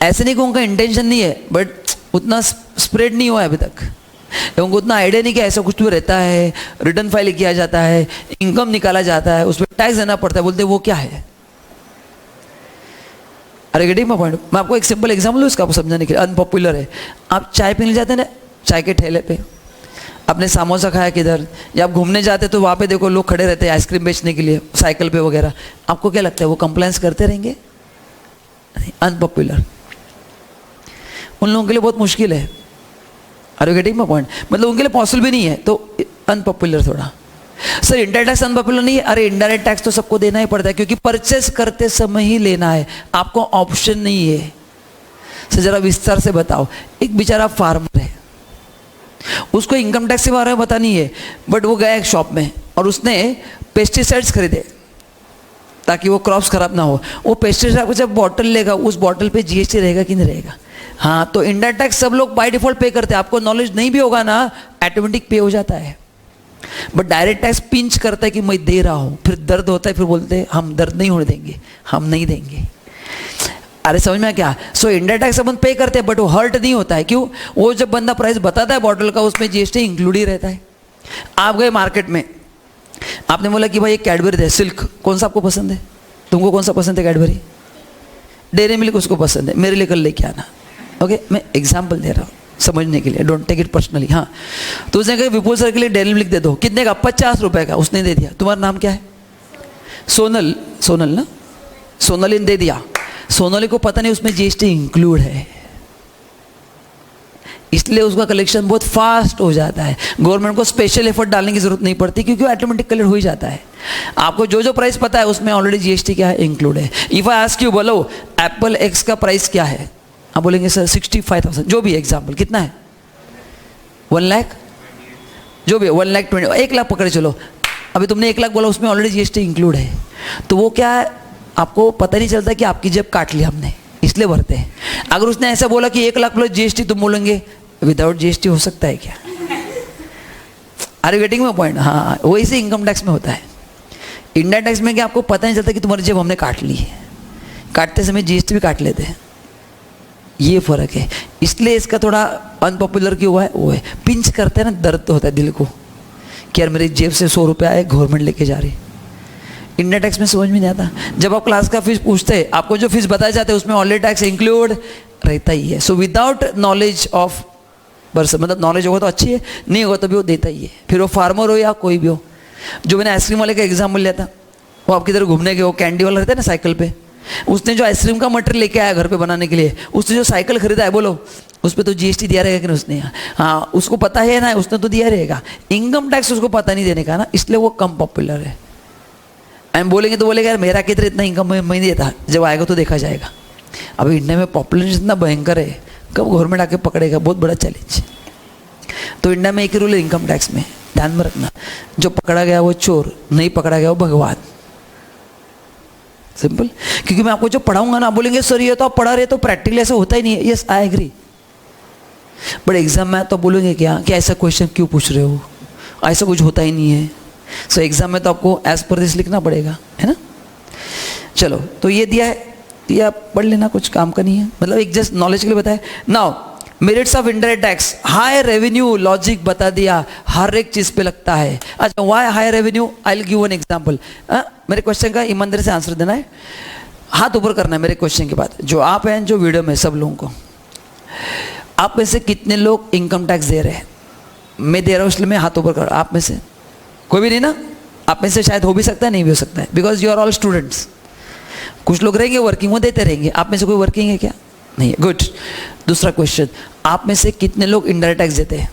ऐसे नहीं कि उनका इंटेंशन नहीं है, बट उतना स्प्रेड नहीं हुआ है अभी तक, उनको उतना आइडिया नहीं कि ऐसा कुछ भी रहता है, रिटर्न फाइल किया जाता है, इनकम निकाला जाता है, उस पर टैक्स देना पड़ता है, बोलते वो क्या है? अरे गेटिंग माय पॉइंट? मैं आपको एक सिंपल एग्जाम्पल दूँ इसका आपको समझाने के लिए। अनपॉपुलर है, आप चाय पीने जाते हैं ना, चाय के ठेले पे आपने समोसा खाया किधर, या आप घूमने जाते तो वहाँ पे देखो लोग खड़े रहते हैं आइसक्रीम बेचने के लिए, साइकिल पे वगैरह, आपको क्या लगता है वो कंप्लायंस करते रहेंगे? अनपॉपुलर, उन लोगों के लिए बहुत मुश्किल है। Are you getting my point? मतलब उनके लिए पॉसिबल भी नहीं है, तो अनपॉपुलर थोड़ा। सर इंडायरेक्ट टैक्स अनपॉपुलर नहीं है? अरे इंडायरेक्ट टैक्स तो सबको देना ही पड़ता है, क्योंकि परचेस करते समय ही लेना है, आपको ऑप्शन नहीं है। सर जरा विस्तार से बताओ। एक बेचारा फार्मर है, उसको इनकम टैक्स के बारे में पता नहीं है, बट वो गया एक शॉप में और उसने पेस्टिसाइड्स खरीदे ताकि वो क्रॉप्स खराब ना हो। वो पेस्टिसाइड को जब बॉटल लेगा, उस बॉटल पे जीएसटी रहेगा कि नहीं रहेगा? हाँ, तो इंडायरेक्ट टैक्स सब लोग बाय डिफॉल्ट पे करते हैं, आपको नॉलेज नहीं भी होगा ना, ऑटोमेटिक पे हो जाता है। बट डायरेक्ट टैक्स पिंच करता है कि मैं दे रहा हूँ, फिर दर्द होता है, फिर बोलते हैं हम दर्द नहीं होने देंगे, हम नहीं देंगे। अरे समझ में क्या? सो इंडायरेक्ट टैक्स अपन पे करते हैं, बट वो हर्ट नहीं होता है। क्यों? वो जब बंदा प्राइस बताता है बॉटल का, उसमें जीएसटी इंक्लूड ही रहता है। आप गए मार्केट में, आपने बोला कि भाई एक कैडबरी दे, सिल्क, कौन सा आपको पसंद है? तुमको कौन सा पसंद है? कैडबरी, डेयरी मिल्क उसको पसंद है, मेरे लिए कल लेके आना। ओके, मैं एग्जाम्पल दे रहा हूँ समझने के लिए, डोंट टेक इट पर्सनली। हाँ, तो उसने कहा विपुल सर के लिए डेयरी मिल्क दे दो, कितने का? 50 रुपए का, उसने दे दिया। तुम्हारा नाम क्या है? सोनल, सोनल ना, सोनली ने दे दिया। सोनाली को पता नहीं उसमें जीएसटी इंक्लूड है, इसलिए उसका कलेक्शन बहुत फास्ट हो जाता है। गवर्नमेंट को स्पेशल एफर्ट डालने की जरूरत नहीं पड़ती, क्योंकि ऑटोमेटिक कलेक्ट हो ही जाता है। आपको जो जो प्राइस पता है उसमें ऑलरेडी जीएसटी क्या है? इंक्लूड है। इफ आई आस्क यू, बोलो एप्पल एक्स का प्राइस क्या है? आप बोलेंगे सर 65,000, जो भी एग्जाम्पल, कितना है? 1 लाख, जो भी 1,20,000, 1 लाख पकड़े चलो। अभी तुमने 1 लाख बोला, उसमें ऑलरेडी जीएसटी इंक्लूड है, तो वो क्या है? आपको पता नहीं चलता कि आपकी जेब काट ली हमने, इसलिए भरते हैं। अगर उसने ऐसा बोला कि 1 लाख प्लस जीएसटी, तुम बोलेंगे विदाउट जीएसटी हो सकता है क्या? Are you getting my point? हाँ, वही से इनकम टैक्स में होता है। इंडियन टैक्स में क्या आपको पता नहीं चलता कि तुम्हारी जेब हमने काट ली है, काटते समय जीएसटी भी काट लेते हैं, ये फर्क है। इसलिए इसका थोड़ा अनपॉपुलर क्यों हुआ है? वो है पिंच करते हैं ना, दर्द होता है दिल को कि यार मेरी जेब से 100 रुपये आए, गवर्नमेंट लेके जा रही। इंडियन टैक्स में समझ में नहीं आता। जब आप क्लास का फीस पूछते हैं, आपको जो फीस बताया जाता है उसमें ऑलरेडी टैक्स इंक्लूड रहता ही है। So without knowledge of person, मतलब नॉलेज होगा तो अच्छी है, नहीं होगा तो भी वो देता ही है, फिर वो फार्मर हो या कोई भी हो। जो मैंने आइसक्रीम वाले का एग्जाम्पल लिया था, वो आपकी तरह घूमने गए, वो कैंडी वाला रहता है ना साइकिल पे, उसने जो आइसक्रीम का मटेरियल लेके आया घर पे बनाने के लिए, उसने जो साइकिल खरीदा है, बोलो उस पर तो जीएसटी दिया रहेगा कि नहीं उसने? हाँ, उसको पता है ना, उसने तो दिया रहेगा। इनकम टैक्स उसको पता नहीं देने का ना, इसलिए वो कम पॉपुलर है। हम बोलेंगे तो बोलेगा यार मेरा किधर इतना इनकम मैं नहीं देता, जब आएगा तो देखा जाएगा। अभी इंडिया में पॉपुलेशन इतना भयंकर है, कब गवर्नमेंट आके पकड़ेगा? बहुत बड़ा चैलेंज। तो इंडिया में एक ही रूल है इनकम टैक्स में, ध्यान में रखना, जो पकड़ा गया वो चोर, नहीं पकड़ा गया वो भगवान। सिंपल। क्योंकि मैं आपको जो पढ़ाऊंगा ना, आप बोलेंगे सर ये तो आप पढ़ा रहे तो प्रैक्टिकली ऐसा होता ही नहीं है। Yes I agree, but exam में तो बोलोगे क्या कि ऐसा क्वेश्चन क्यों पूछ रहे हो, ऐसा कुछ होता ही नहीं है। सो एग्जाम में तो आपको एज पर दिस लिखना पड़ेगा, है ना। चलो, तो ये दिया है, ये आप पढ़ लेना, कुछ काम का नहीं है, मतलब एक जस्ट नॉलेज के लिए बताया। Now merits of indirect tax, high revenue logic बता दिया, हर एक चीज पे लगता है। अच्छा, why high revenue, I will give an example. मेरे क्वेश्चन का ईमानदारी से आंसर देना है, हाथ ऊपर करना है मेरे क्वेश्चन के बाद। जो आप हैं, जो वीडियो में सब लोगों को, आप में से कितने लोग इनकम टैक्स दे रहे हैं? मैं दे रहा हूँ इसलिए मैं हाथ ऊपर कर रहा हूँ। आप में से कोई भी नहीं ना? आप में से शायद हो भी सकता है, नहीं भी हो सकता है, because you are all students. कुछ लोग रहेंगे वर्किंग, वो देते रहेंगे। आप में से कोई वर्किंग है क्या? नहीं है, गुड। दूसरा क्वेश्चन, आप में से कितने लोग इनडायरेक्ट टैक्स देते हैं?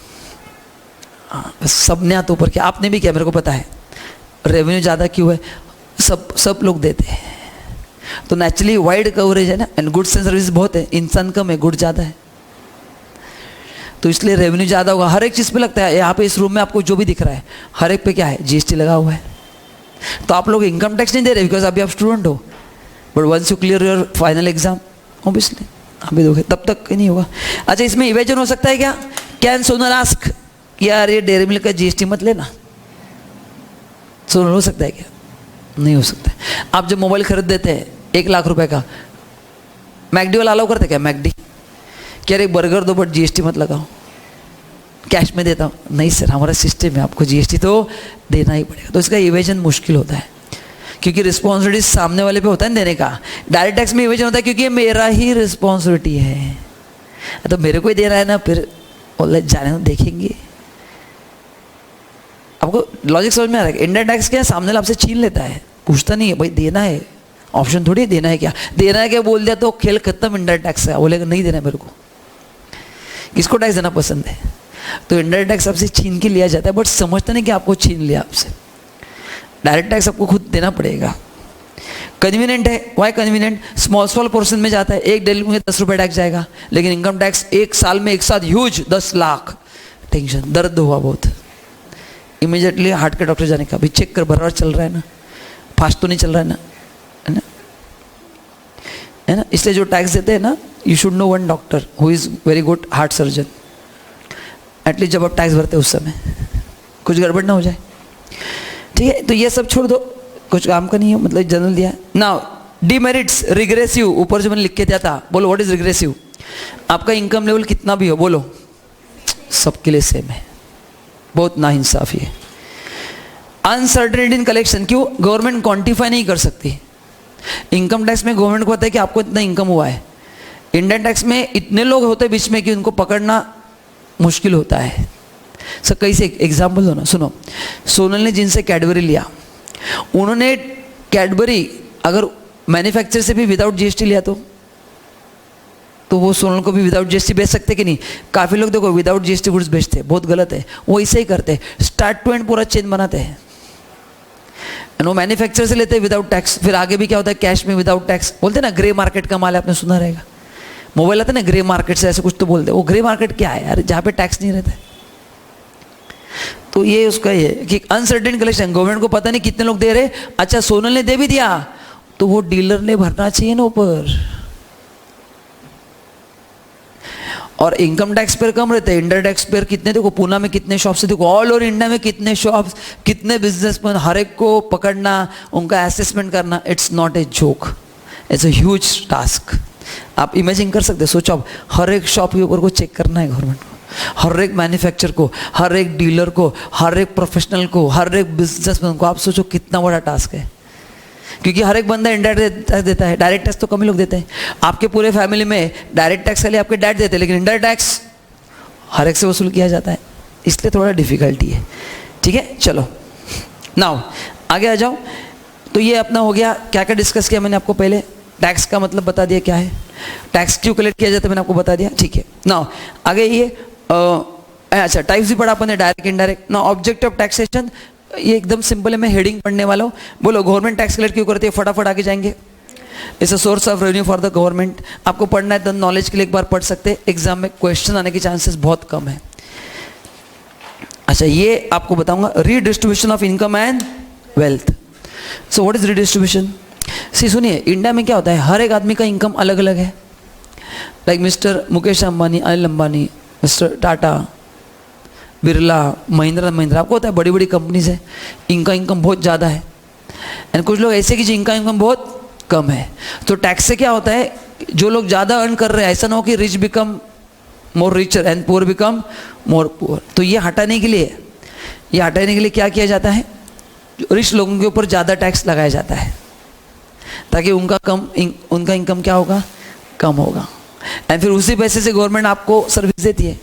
बस सबने हाथ ऊपर किया, आपने भी किया, मेरे को पता है। रेवेन्यू ज़्यादा क्यों है? सब लोग देते हैं, तो नेचुरली वाइड कवरेज है ना, एंड गुड्स एंड सर्विस बहुत है, इंसान कम है, गुड ज़्यादा है, तो इसलिए रेवेन्यू ज़्यादा होगा। हर एक चीज़ पे लगता है। यहाँ पे इस रूम में आपको जो भी दिख रहा है, हर एक पे क्या है? जीएसटी लगा हुआ है। तो आप लोग इनकम टैक्स नहीं दे रहे बिकॉज अभी आप स्टूडेंट हो, but once you clear your final exam obviously आप भी दोगे, तब तक नहीं होगा। अच्छा, इसमें इवेजन हो सकता है क्या? कैन सोनल आस्क, यार ये डेयरी मिल्क का जीएसटी मत लेना, सोनल हो सकता है क्या? नहीं हो सकता है। आप जब मोबाइल खरीद देते हैं 1 लाख रुपए का, मैकडी वाला अलाउ करते क्या? मैकडी क्या रे, बर्गर दो बट जीएसटी मत लगाओ, कैश में देता हूँ? नहीं सर, हमारा सिस्टम है, आपको जीएसटी तो देना ही पड़ेगा। तो इसका इवेजन मुश्किल होता है, क्योंकि रिस्पॉन्सिबिलिटी सामने वाले पे होता है देने का। डायरेक्ट टैक्स में इवेजन होता है क्योंकि ये मेरा ही रिस्पॉन्सिबिलिटी है, तो मेरे को ही देना है ना, फिर बोले जाने देखेंगे। आपको लॉजिक समझ में आ रहा है? इंडियन टैक्स क्या है, सामने वाला आपसे छीन लेता है, पूछता नहीं है भाई देना है, ऑप्शन थोड़ी देना है क्या, देना है क्या बोल दिया तो खेल खत्म। इंडियन टैक्स है, बोलेगा नहीं देना है मेरे को। किसको टैक्स देना पसंद है? तो इंडियन टैक्स आपसे छीन के लिया जाता है, बट समझते नहीं कि आपको छीन लिया आपसे। डायरेक्ट टैक्स आपको खुद देना पड़ेगा। कन्वीनियंट है, वाई कन्वीनियंट? स्मॉल पोर्शन में जाता है, एक डेली में 10 रुपये टैक्स जाएगा, लेकिन इनकम टैक्स एक साल में एक साथ ह्यूज 10 लाख, टेंशन, दर्द हुआ बहुत, इमीडिएटली हार्ट के डॉक्टर जाने का, अभी चेक कर बराबर चल रहा है ना, फास्ट तो नहीं चल रहा है ना, है ना। इसलिए जो टैक्स देते हैं ना, you should know one doctor who is very good heart surgeon, at least जब आप टैक्स भरते हैं उस समय कुछ गड़बड़ ना हो जाए, ठीक है। तो ये सब छोड़ दो, कुछ काम का नहीं है, मतलब जनरल दिया। नाउ डीमेरिट्स, रिग्रेसिव, ऊपर जो मैंने लिख के दिया था, बोलो व्हाट इज रिग्रेसिव? आपका इनकम लेवल कितना भी हो, बोलो सबके लिए सेम है, बहुत नाइंसाफी है। अनसर्टेनिटी इन कलेक्शन, क्यों? गवर्नमेंट क्वांटिफाई नहीं कर सकती। इनकम टैक्स में गवर्नमेंट को पता है कि आपको इतना इनकम हुआ है, इंडियन टैक्स में इतने लोग होते हैं बीच में कि उनको पकड़ना मुश्किल होता है। सर कैसे, एग्जाम्पल दो ना, सुनो। सोनल ने जिनसे कैडबरी लिया, उन्होंने कैडबरी अगर मैन्युफैक्चर से भी विदाउट जीएसटी लिया तो वो सोनल को भी विदाउट जीएसटी बेच सकते कि नहीं? काफ़ी लोग देखो विदाउट जीएसटी गुड्स बेचते हैं, बहुत गलत है, वो ऐसे ही करते हैं, स्टार्ट टू एंड पूरा चेन बनाते हैं। वो मैन्युफैक्चर से लेते हैं विदाउट टैक्स, फिर आगे भी क्या होता है, कैश में विदाउट टैक्स, बोलते हैं ना ग्रे मार्केट का माल है, आपने सुना रहेगा, मोबाइल आता है ना ग्रे मार्केट से, ऐसे कुछ तो बोलते हैं। वो ग्रे मार्केट क्या है यार, जहाँ पे टैक्स नहीं रहता है। तो ये उसका ये कि अनसर्टेन कलेक्शन, गवर्नमेंट को पता नहीं कितने लोग दे रहे। अच्छा, सोनल ने दे भी दिया तो वो डीलर ने भरना चाहिए ना ऊपर, और इनकम टैक्स पेयर कम रहते हैं। इंडियन टैक्स पेयर कितने, देखो पूना में कितने शॉप्स है, देखो ऑल ओवर इंडिया में कितने शॉप्स, कितने बिजनेसमैन, हर एक को पकड़ना, उनका असेसमेंट करना, it's not a joke, it's a huge task. आप इमेजिन कर सकते हैं, सोचो आप हर एक शॉप के ऊपर को चेक करना है गवर्नमेंट को, हर एक मैन्युफैक्चर को, हर एक डीलर को, हर एक प्रोफेशनल को, हर एक बिजनेसमैन को। आप सोचो कितना बड़ा टास्क है, क्योंकि हर एक बंदा इनडायरेक्ट टैक्स देता है, डायरेक्ट टैक्स तो कम ही लोग देते हैं। आपके पूरे फैमिली में डायरेक्ट टैक्स के लिए आपके डैड देते हैं, लेकिन इनडायरेक्ट टैक्स हर एक से वसूल किया जाता है, इसलिए थोड़ा डिफिकल्टी है, ठीक है। चलो नाउ आगे आ जाओ। तो ये अपना हो गया, क्या क्या डिस्कस किया मैंने आपको पहले, टैक्स का मतलब बता दिया क्या है, टैक्स क्यों कलेक्ट किया जाता है मैंने आपको बता दिया, ठीक है। नाउ आगे ये अच्छा टाइप्स भी पढ़ा अपन ने, direct indirect. Now object of taxation, ये एकदम सिंपल है, मैं हेडिंग पढ़ने वाला हूँ। बोलो गवर्नमेंट टैक्स कलेक्ट क्यों करती है, फटाफट आगे जाएंगे। It's a source of revenue for the government. आपको पढ़ना है तो नॉलेज के लिए एक बार पढ़ सकते हैं, एग्जाम में क्वेश्चन आने के चांसेस बहुत कम है। अच्छा ये आपको बताऊंगा, redistribution of income and wealth. So what is redistribution? See सुनिए, इंडिया में क्या होता है, हर एक आदमी का इनकम अलग अलग है। Like mister Mukesh Ambani, Anil Ambani, mister Tata, Birla, Mahindra Mahindra, आपको होता है बड़ी बड़ी कंपनीज है, इनका इनकम बहुत ज़्यादा है। एंड कुछ लोग ऐसे कि जिनका इनकम बहुत कम है। तो टैक्स से क्या होता है, जो लोग ज़्यादा अर्न कर रहे हैं, ऐसा ना हो कि rich become more richer and poor become more poor. तो ये हटाने के लिए क्या किया जाता है, रिच लोगों के ऊपर ज़्यादा टैक्स लगाया जाता है ताकि उनका इनकम क्या होगा, कम होगा। एंड फिर उसी पैसे से गवर्नमेंट आपको सर्विस देती है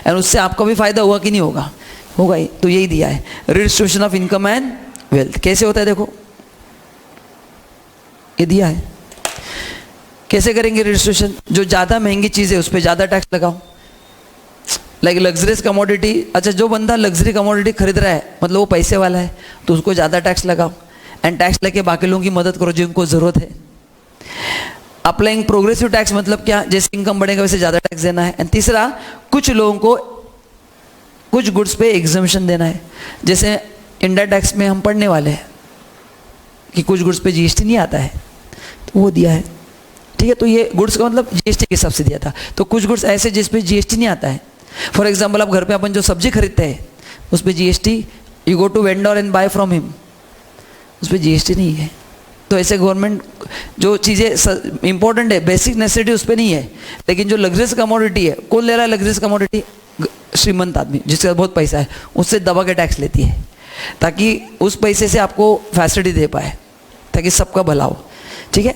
एंड उससे आपका भी फायदा हुआ कि नहीं होगा, होगा ही। तो यही दिया है redistribution of income and wealth. कैसे होता है देखो, ये दिया है कैसे करेंगे रिडिस्ट्रीब्यूशन। जो ज़्यादा महंगी चीज़ है उस पर ज़्यादा टैक्स लगाओ, लाइक लग्जरियस कमोडिटी। अच्छा, जो बंदा लग्जरी कमोडिटी खरीद रहा है मतलब वो पैसे वाला है तो उसको ज़्यादा टैक्स लगाओ एंड टैक्स लेके बाकी लोगों की मदद करो जिनको ज़रूरत है। अप्लाइंग प्रोग्रेसिव टैक्स मतलब क्या, जैसे इनकम बढ़ेगा वैसे ज़्यादा टैक्स देना है। एंड तीसरा, कुछ लोगों को कुछ गुड्स पे एग्जम्पशन देना है। जैसे इंडायरेक्ट टैक्स में हम पढ़ने वाले हैं कि कुछ गुड्स पे जीएसटी नहीं आता है, तो वो दिया है, ठीक है। तो ये गुड्स का मतलब जीएसटी के हिसाब से दिया था। तो कुछ गुड्स ऐसे जिस पे जीएसटी नहीं आता है, फॉर एग्जांपल आप घर पे अपन जो सब्जी खरीदते हैं उस पर GST, you go to vendor and buy from him, उस पर जीएसटी नहीं है। तो ऐसे गवर्नमेंट जो चीज़ें इंपॉर्टेंट है, बेसिक नेसेसिटी उस पर नहीं है, लेकिन जो लग्जरियस कमोडिटी है, कौन ले रहा है लग्जरियस कमोडिटी, श्रीमंत आदमी जिसके पास बहुत पैसा है, उससे दबा के टैक्स लेती है ताकि उस पैसे से आपको फैसिलिटी दे पाए, ताकि सबका भला हो, ठीक है।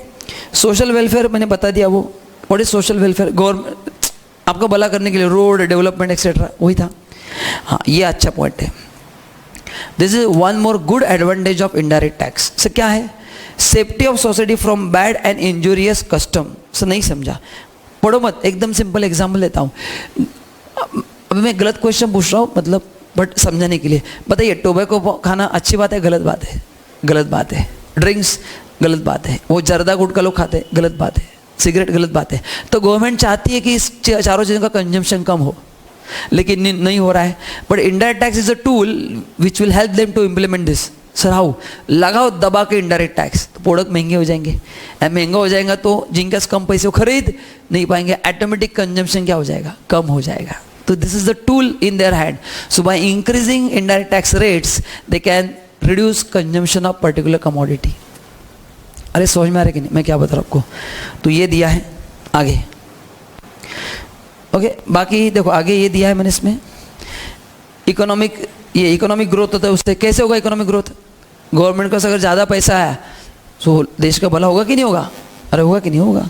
सोशल वेलफेयर मैंने बता दिया, वो what is social welfare, government आपका भला करने के लिए, रोड डेवलपमेंट एक्सेट्रा, वही था। हाँ, ये अच्छा पॉइंट है। This is one more good advantage of indirect tax. से क्या है, safety of society from bad and injurious custom. से नहीं समझा, पढ़ो मत, एकदम सिंपल एग्जाम्पल लेता हूँ। अभी मैं गलत क्वेश्चन पूछ रहा हूँ, मतलब बट समझाने के लिए। बताइए, टोबैको खाना अच्छी बात है, गलत बात है? गलत बात है। ड्रिंक्स गलत बात है, वो जर्दा गुटखा लोग खाते हैं, गलत बात है। सिगरेट गलत बात है। तो गवर्नमेंट चाहती है कि इस चारों चीज़ों का कंजम्पशन कम हो, लेकिन नहीं हो रहा है। But indirect tax is a tool which will help them to implement this. Sir how, लगाओ दबा के इनडायरेक्ट टैक्स, तो प्रोडक्ट महंगे हो जाएंगे, महंगा हो जाएगा तो जिनके पास कम पैसे वो खरीद नहीं पाएंगे, ऑटोमेटिक कंजम्पशन क्या हो जाएगा, कम हो जाएगा। तो this is the tool in their hand. So by increasing indirect tax rates they can reduce consumption of particular commodity. अरे समझ में आ रहा है कि नहीं मैं क्या बता रहा हूँ आपको। तो ये दिया है आगे, ओके। बाकी देखो आगे ये दिया है मैंने इसमें, इकोनॉमिक ग्रोथ होता है, उससे कैसे होगा इकोनॉमिक ग्रोथ। गवर्नमेंट का अगर ज़्यादा पैसा आया तो देश का भला होगा कि नहीं होगा, अरे होगा कि नहीं होगा।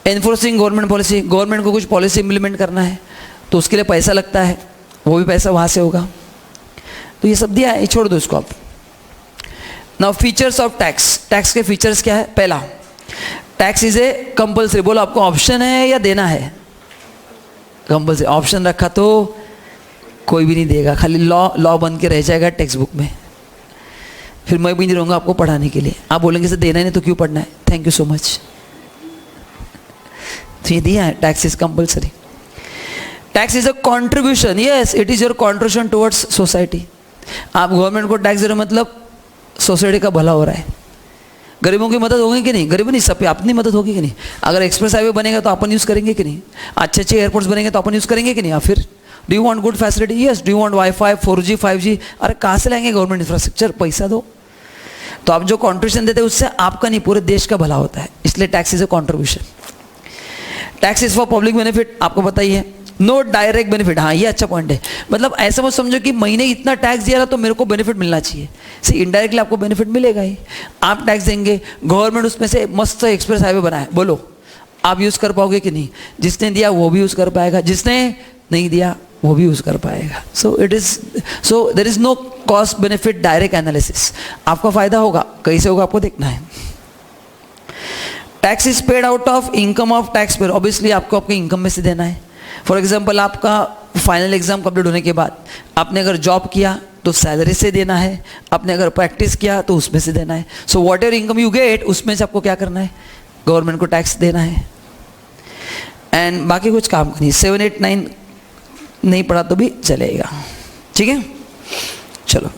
एनफोर्सिंग गवर्नमेंट पॉलिसी, गवर्नमेंट को कुछ पॉलिसी इंप्लीमेंट करना है तो उसके लिए पैसा लगता है, वो भी पैसा वहाँ से होगा। तो ये सब दिया है, छोड़ दो इसको आप। Now features of tax. Tax के फीचर्स क्या है, पहला, टैक्स इज ए कंपल्सरी। बोलो आपको ऑप्शन है या देना है, कंपल्सरी। ऑप्शन रखा तो कोई भी नहीं देगा, खाली लॉ बन के रह जाएगा टेक्स्ट बुक में, फिर मैं भी नहीं रहूँगा आपको पढ़ाने के लिए। आप बोलेंगे सर देना ही नहीं तो क्यों पढ़ना है, थैंक यू सो मच। तो ये दिया है, tax is compulsory. Tax is a contribution, yes it is your contribution towards society. आप गवर्नमेंट को टैक्स दे रहे हो मतलब सोसाइटी का भला हो रहा है। गरीबों की मदद होगी कि नहीं, गरीबों नहीं, सब पे अपनी मदद होगी कि नहीं। अगर एक्सप्रेस हाईवे बनेगा तो अपन यूज़ करेंगे कि नहीं, अच्छे अच्छे एयरपोर्ट्स बनेंगे तो अपन यूज़ करेंगे कि नहीं। या फिर do you want good facility, yes. Do you want wifi, 4G 5G, अरे कहाँ से लाएंगे गवर्नमेंट इंफ्रास्ट्रक्चर, पैसा दो। तो आप जो कॉन्ट्रीब्यूशन देते हैं उससे आपका नहीं पूरे देश का भला होता है, इसलिए tax is a contribution. Tax is for public benefit, आपको बताइए, नो डायरेक्ट बेनिफिट। हाँ ये अच्छा पॉइंट है, मतलब ऐसा मत समझो कि महीने इतना टैक्स दिया तो मेरे को बेनिफिट मिलना चाहिए। सी इनडायरेक्टली आपको बेनिफिट मिलेगा ही, आप टैक्स देंगे, गवर्नमेंट उसमें से मस्त एक्सप्रेस हाईवे बनाए, बोलो आप यूज़ कर पाओगे कि नहीं। जिसने दिया वो भी यूज़ कर पाएगा, जिसने नहीं दिया वो भी यूज़ कर पाएगा। So there is no cost benefit direct analysis. आपका फायदा होगा, कैसे होगा आपको देखना है। Tax is paid out of income of tax payer, obviously आपको आपके इनकम में से देना है। फॉर एग्जाम्पल आपका फाइनल एग्जाम कंप्लीट होने के बाद आपने अगर जॉब किया तो सैलरी से देना है, आपने अगर प्रैक्टिस किया तो उसमें से देना है। So what ever income you get उसमें से आपको क्या करना है, गवर्नमेंट को टैक्स देना है। एंड बाकी कुछ काम नहीं, 7, 8, 9 नहीं पढ़ा तो भी चलेगा, ठीक है। चलो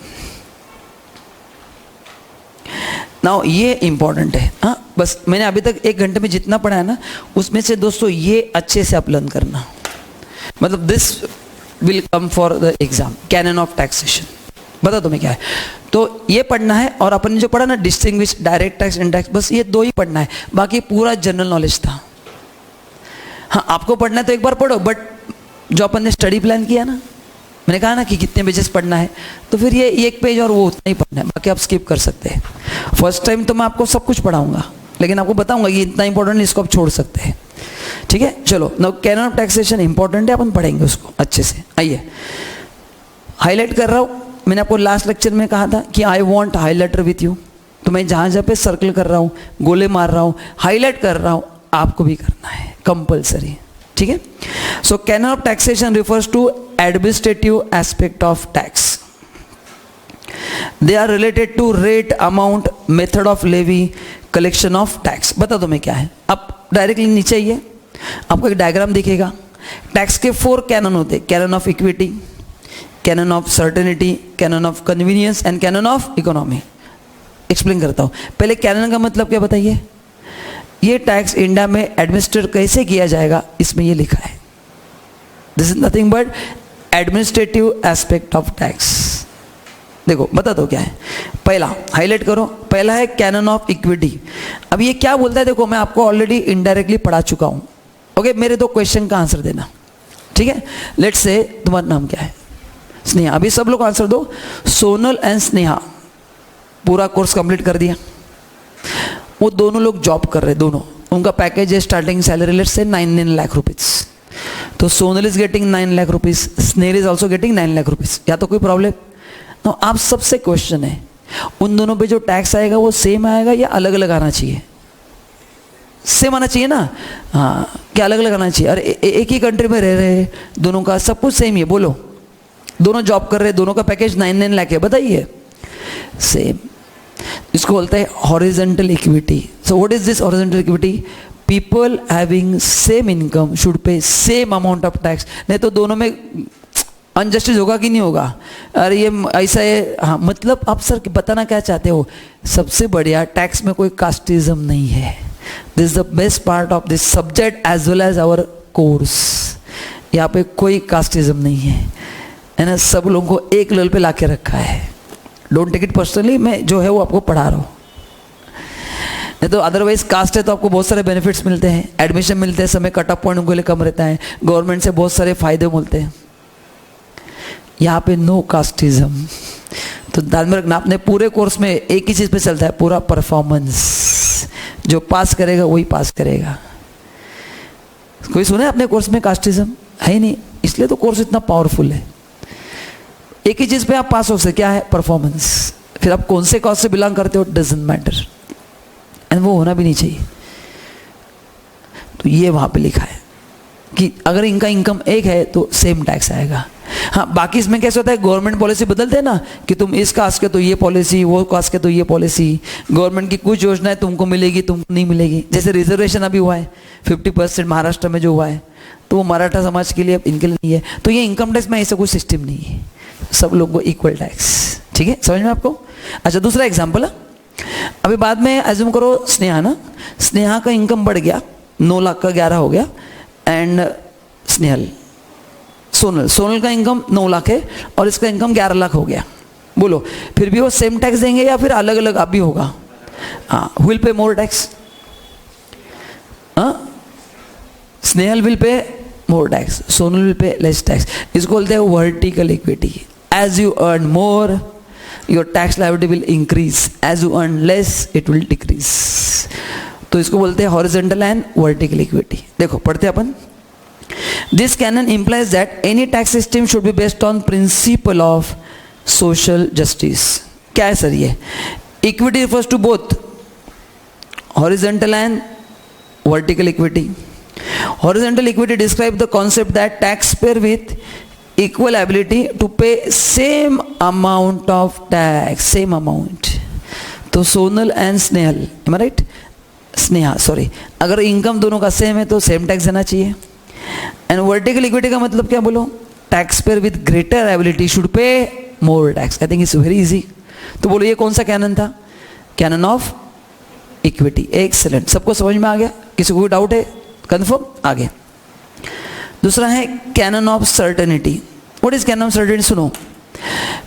नाउ ये इंपॉर्टेंट है, हाँ बस मैंने अभी तक 1 घंटे में जितना पढ़ा है ना उसमें से दोस्तों ये अच्छे से आप लर्न करना। मतलब this will come for the exam, cannon of taxation. बता तुम्हें क्या है, तो ये पढ़ना है। और अपन ने जो पढ़ा ना डिस्टिंग्विश डायरेक्ट टैक्स, इनडायरेक्ट, बस ये दो ही पढ़ना है, बाकी पूरा जनरल नॉलेज था। हाँ आपको पढ़ना है तो एक बार पढ़ो, बट जो अपन ने स्टडी प्लान किया ना, मैंने कहा ना कि कितने पेजेस पढ़ना है, तो फिर ये एक पेज और वो उतना ही पढ़ना है, बाकी आप स्किप कर सकते हैं। फर्स्ट टाइम तो मैं आपको सब कुछ पढ़ाऊंगा, लेकिन आपको बताऊंगा ये इतना इंपॉर्टेंट है, इसको आप छोड़ सकते हैं। ठीक है, चलो now cannon of taxation important है, अपन पढ़ेंगे उसको अच्छे से। आइए हाईलाइट कर रहा हूँ, मैंने आपको लास्ट लेक्चर में कहा था कि I want highlighter with you, तो मैं जहाँ जहाँ पे सर्कल कर रहा हूँ, गोले मार रहा हूँ, हाईलाइट कर रहा हूँ, आपको भी करना है कंपल्सरी। ठीक है, so canon of taxation refers to administrative aspect of tax. They are related to rate, amount, method of levy, collection of tax. बता दो मैं क्या है, आप डायरेक्टली नीचे आइए, आपको एक डायग्राम दिखेगा। टैक्स के 4 कैनन होते हैं, canon of equity, canon of certainty, canon of convenience and canon of economy. Explain करता हूँ, पहले कैनन का मतलब क्या बताइए। ये टैक्स इंडिया में एडमिनिस्ट्रेट कैसे किया जाएगा, इसमें ये लिखा है, this is nothing but administrative aspect of tax. देखो बता दो क्या है, पहला हाईलाइट करो, पहला है कैनन ऑफ इक्विटी। अब ये क्या बोलता है, देखो मैं आपको ऑलरेडी इनडायरेक्टली पढ़ा चुका हूँ। ओके, मेरे 2 क्वेश्चन का आंसर देना। ठीक है, लेट्स से तुम्हारा नाम क्या है, स्नेहा। अभी सब लोग आंसर दो। सोनल एंड स्नेहा पूरा कोर्स कंप्लीट कर दिया, वो दोनों लोग जॉब कर रहे, दोनों, उनका पैकेज है starting salary let's say 9 lakh rupees. तो Sonal is getting 9 lakh rupees, Sneha is also getting 9 lakh rupees. या तो कोई प्रॉब्लम? तो आप सबसे क्वेश्चन है, उन दोनों पे जो टैक्स आएगा वो सेम आएगा या अलग अलग आना चाहिए? सेम आना चाहिए ना, हाँ, क्या अलग अलग आना चाहिए? अरे एक ही कंट्री में रह रहे हैं, दोनों का सब कुछ सेम ही है, बोलो। दोनों जॉब कर रहे हैं, दोनों का पैकेज 9 लाख है, बताइए, सेम। इसको बोलते हैं horizontal equity. So what is this horizontal equity? People having same income should pay same amount of tax. नहीं तो दोनों में अनजस्टिस होगा कि नहीं होगा? अरे ये ऐसा है, हाँ, मतलब आप सर बताना क्या चाहते हो? सबसे बढ़िया टैक्स में कोई कास्टिज्म नहीं है। This is the best part of this subject as well as our course. यहाँ पे कोई कास्टिज्म नहीं है ना, सब लोगों को एक लेवल पे लाके रखा है। डोंट टेक इट पर्सनली, मैं जो है वो आपको पढ़ा रहा हूँ। नहीं तो अदरवाइज कास्ट है तो आपको बहुत सारे बेनिफिट्स मिलते हैं, एडमिशन मिलते हैं, समय कट ऑफ पॉइंट उनके लिए कम रहता है, गवर्नमेंट से बहुत सारे फायदे मिलते हैं। यहाँ पे नो कास्टिज्म। तो ध्यान में रखना, अपने पूरे कोर्स में एक ही चीज़ पे चलता है, पूरा परफॉर्मेंस। जो पास करेगा वही पास करेगा। कोई सुने अपने कोर्स में कास्टिज्म? है ही नहीं, इसलिए तो कोर्स इतना पावरफुल है। एक ही चीज़ पे आप पास हो सकते, क्या है? परफॉर्मेंस। फिर आप कौन से कास्ट से बिलोंग करते हो डजंट मैटर, एंड वो होना भी नहीं चाहिए। तो ये वहाँ पे लिखा है कि अगर इनका इनकम एक है तो सेम टैक्स आएगा। हाँ, बाकी इसमें कैसे होता है, गवर्नमेंट पॉलिसी बदलते हैं ना, कि तुम इस कास्ट के तो ये पॉलिसी, वो कास्ट के तो ये पॉलिसी। गवर्नमेंट की कुछ योजनाएं तुमको मिलेगी, तुमको नहीं मिलेगी। जैसे रिजर्वेशन अभी हुआ है 50% महाराष्ट्र में जो हुआ है, तो वो मराठा समाज के लिए, इनके लिए नहीं है। तो ये इनकम टैक्स में ऐसा कोई सिस्टम नहीं है, सब लोग को इक्वल टैक्स। ठीक है, समझ में आपको? अच्छा, दूसरा एग्जाम्पल है, अभी बाद में एज्यूम करो स्नेहा ना, स्नेहा का इनकम बढ़ गया 9 लाख का 11 हो गया, एंड स्नेहल सोनल का इनकम 9 लाख है और इसका इनकम 11 लाख हो गया। बोलो, फिर भी वो सेम टैक्स देंगे या फिर अलग अलग आप भी होगा? हाँ, विल पे मोर टैक्स, हाँ, Snehal will pay more tax, Sonal will pay less tax. इसको बोलते हैं vertical equity. As you earn more your tax liability will increase, as you earn less it will decrease. तो इसको बोलते हैं हॉरिजॉन्टल एंड वर्टिकल इक्विटी। देखो पढ़ते हैं अपन। This canon implies that any tax system should be based on principle of social justice. क्या है sir ये? Equity refers to both horizontal and vertical equity. Horizontal equity describes the concept that taxpayer with equal ability to pay same amount of tax, same amount. तो Sonal and Snehal, am I right? Sneha, sorry, अगर income दोनों का same है तो same tax देना चाहिए। And vertical equity का मतलब क्या बोलो? Tax payer with greater ability should pay more tax. I think it's very easy. तो बोलो ये कौन सा कैनन था? Canon of equity. एक्सेलेंट, सबको समझ में आ गया? किसी को कोई डाउट है? कंफर्म? आगे दूसरा है canon of certainty. What is canon of certainty? सुनो,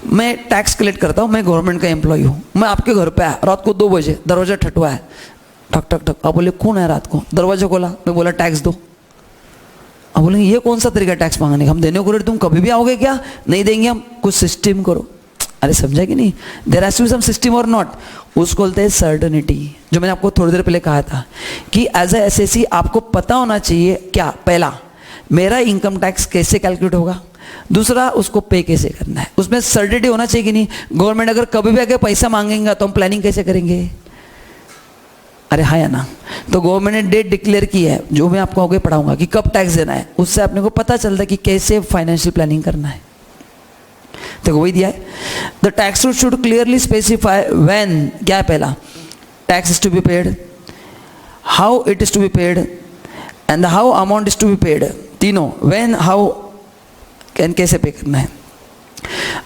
मैं टैक्स कलेक्ट करता हूँ, मैं गवर्नमेंट का एम्प्लॉय हूँ, मैं आपके घर पे आया रात को 2 बजे, दरवाजा ठटवा है, ठक ठक ठक, आप बोले कौन है रात को? दरवाजा खोला, मैं बोला टैक्स दो। अब बोलेंगे ये कौन सा तरीका टैक्स मांगने का, हम देने को रेडी, तुम कभी भी आओगे क्या? नहीं देंगे हम, कुछ सिस्टम करो। अरे समझा कि नहीं? There has to be some system और नॉट। उसको बोलते हैं सर्टेनिटी, जो मैंने आपको थोड़ी देर पहले कहा था कि एज ए एसएससी आपको पता होना चाहिए क्या, पहला मेरा इनकम टैक्स कैसे कैलकुलेट होगा, दूसरा उसको पे कैसे करना है, उसमें सर्टेनिटी होना चाहिए कि नहीं। गवर्नमेंट अगर कभी भी आके पैसा मांगेगा तो हम प्लानिंग कैसे करेंगे? अरे हाँ या ना? तो गवर्नमेंट ने डेट डिक्लेयर की है, जो मैं आपको आगे पढ़ाऊंगा कि कब टैक्स देना है, उससे अपने को पता चलता है कि कैसे फाइनेंशियल प्लानिंग करना है। तो वही दिया है, the tax should clearly specify when, क्या है पहला, tax is to be paid, how it is to be paid and how amount is to be paid, तीनों, व्हेन, हाउ, कैन, कैसे पे करना है।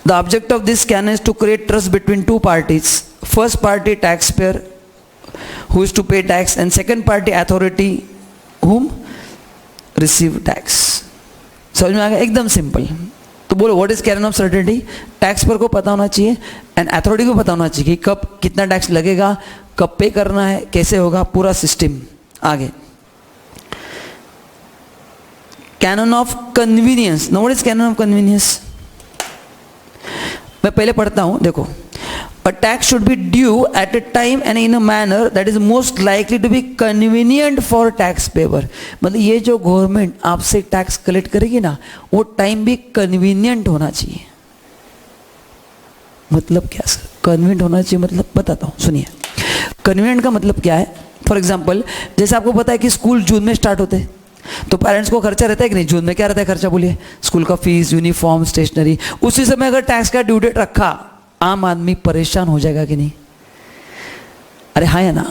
The object of this can is to create trust between 2 parties, first party tax payer who is to pay tax and second party authority whom receive tax। समझ में आ गया? एकदम simple. तो बोलो what is canon of certainty? Tax पर को पता होना चाहिए एंड अथॉरिटी को पता होना चाहिए कि कब कितना टैक्स लगेगा, कब पे करना है, कैसे होगा, पूरा सिस्टम। आगे canon of convenience. Know what is canon of convenience? मैं पहले पढ़ता हूं, देखो। A tax should be due at a time and in a manner that is most likely to be convenient for tax payer। मतलब ये जो government आपसे tax collect करेगी ना, वो टाइम भी कन्वीनियंट होना चाहिए। मतलब क्या सर कन्वीनियंट होना चाहिए? मतलब बताता हूँ, सुनिए। कन्वीनियंट का मतलब क्या है? फॉर एग्जाम्पल, जैसे आपको पता है कि स्कूल जून में स्टार्ट होते हैं, तो पेरेंट्स को खर्चा रहता है कि नहीं? जून में क्या रहता है खर्चा? बोलिए, स्कूल का फीस, यूनिफॉर्म, स्टेशनरी। उसी समय अगर टैक्स का ड्यू डेट रखा, आम आदमी परेशान हो जाएगा कि नहीं? अरे हाँ या ना?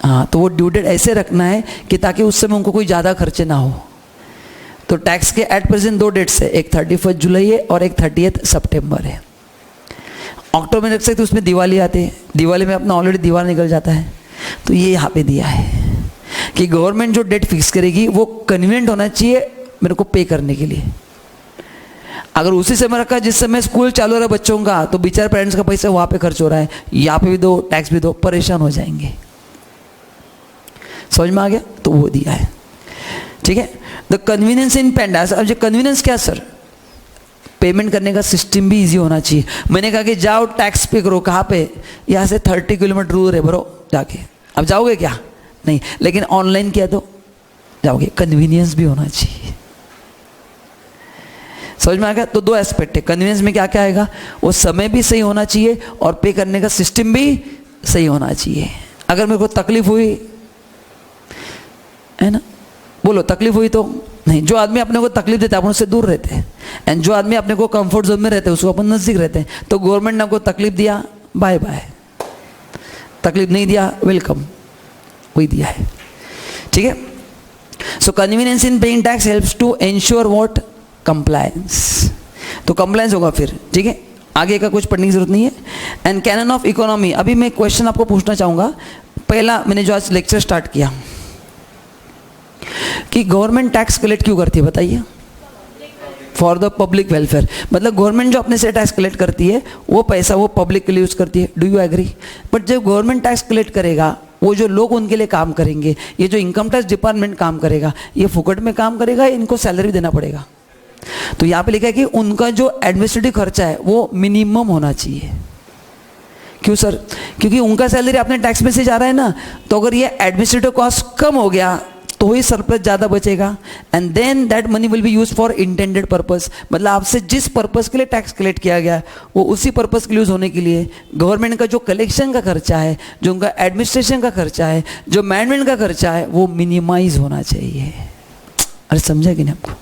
हाँ, तो वो ड्यू डेट ऐसे रखना है कि ताकि उस समय उनको कोई ज़्यादा खर्चे ना हो। तो टैक्स के एट प्रेजेंट 2 डेट्स है, एक 31 जुलाई है और एक 30 सितंबर है। अक्टूबर में रख सकते, उसमें दिवाली आती है, दिवाली में अपना ऑलरेडी दिवाल निकल जाता है। तो ये यहाँ पे दिया है कि गवर्नमेंट जो डेट फिक्स करेगी वो कन्वीनियंट होना चाहिए मेरे को पे करने के लिए। अगर उसी समय रखा जिस समय स्कूल चालू हो रहा है बच्चों का, तो बेचारे पेरेंट्स का पैसा वहाँ पे खर्च हो रहा है, यहाँ पे भी दो, टैक्स भी दो, परेशान हो जाएंगे। समझ में आ गया? तो वो दिया है, ठीक है। The convenience in payment. अब जो कन्वीनियंस क्या सर? पेमेंट करने का सिस्टम भी इजी होना चाहिए। मैंने कहा कि जाओ टैक्स पे करो, कहाँ पे? यहाँ से 30 किलोमीटर दूर है ब्रो, जाके। अब जाओगे क्या? नहीं, लेकिन ऑनलाइन किया तो जाओगे। कन्वीनियंस भी होना चाहिए। समझ में आ गया? तो 2 एस्पेक्ट है कन्वीनियंस में। क्या क्या आएगा? वो समय भी सही होना चाहिए और पे करने का सिस्टम भी सही होना चाहिए। अगर मेरे को तकलीफ हुई है ना, बोलो तकलीफ हुई तो नहीं। जो आदमी अपने को तकलीफ देता है अपन उससे दूर रहते हैं, एंड जो आदमी अपने को कंफर्ट जोन में रहते हैं उसको अपन नजदीक रहते हैं। तो गवर्नमेंट ने आपको तकलीफ दिया, बाय बाय। तकलीफ नहीं दिया, वेलकम, वही दिया है, ठीक है। So convenience in paying tax helps to ensure what? Compliance. तो कंप्लायंस होगा फिर, ठीक है। आगे का कुछ पढ़ने की जरूरत नहीं है। And canon of economy. अभी मैं क्वेश्चन आपको पूछना चाहूंगा। पहला मैंने जो आज लेक्चर स्टार्ट किया कि गवर्नमेंट टैक्स कलेक्ट क्यों करती है, बताइए? For the public welfare. मतलब गवर्नमेंट जो अपने से टैक्स कलेक्ट करती है वो पैसा वो पब्लिक के लिए यूज करती है। Do you agree? बट जब गवर्नमेंट टैक्स कलेक्ट करेगा, वो जो लोग उनके लिए काम करेंगे, ये जो इनकम टैक्स डिपार्टमेंट काम करेगा, ये फुकट में काम करेगा, इनको सैलरी देना पड़ेगा। तो यहाँ पे लिखा है कि उनका जो एडमिनिस्ट्रेटिव खर्चा है वो मिनिमम होना चाहिए। क्यों सर? क्योंकि उनका सैलरी अपने टैक्स में से जा रहा है ना। तो अगर ये एडमिनिस्ट्रेटिव कॉस्ट कम हो गया तो ही सरप्लस ज़्यादा बचेगा, and then that money will be use for intended purpose. मतलब आपसे जिस पर्पस के लिए टैक्स कलेक्ट किया गया वो उसी पर्पस के लिए यूज होने के लिए गवर्नमेंट का जो कलेक्शन का खर्चा है, जो उनका एडमिनिस्ट्रेशन का खर्चा है, जो मैनेजमेंट का खर्चा है, वो मिनिमाइज होना चाहिए। अरे समझा कि नहीं आपको?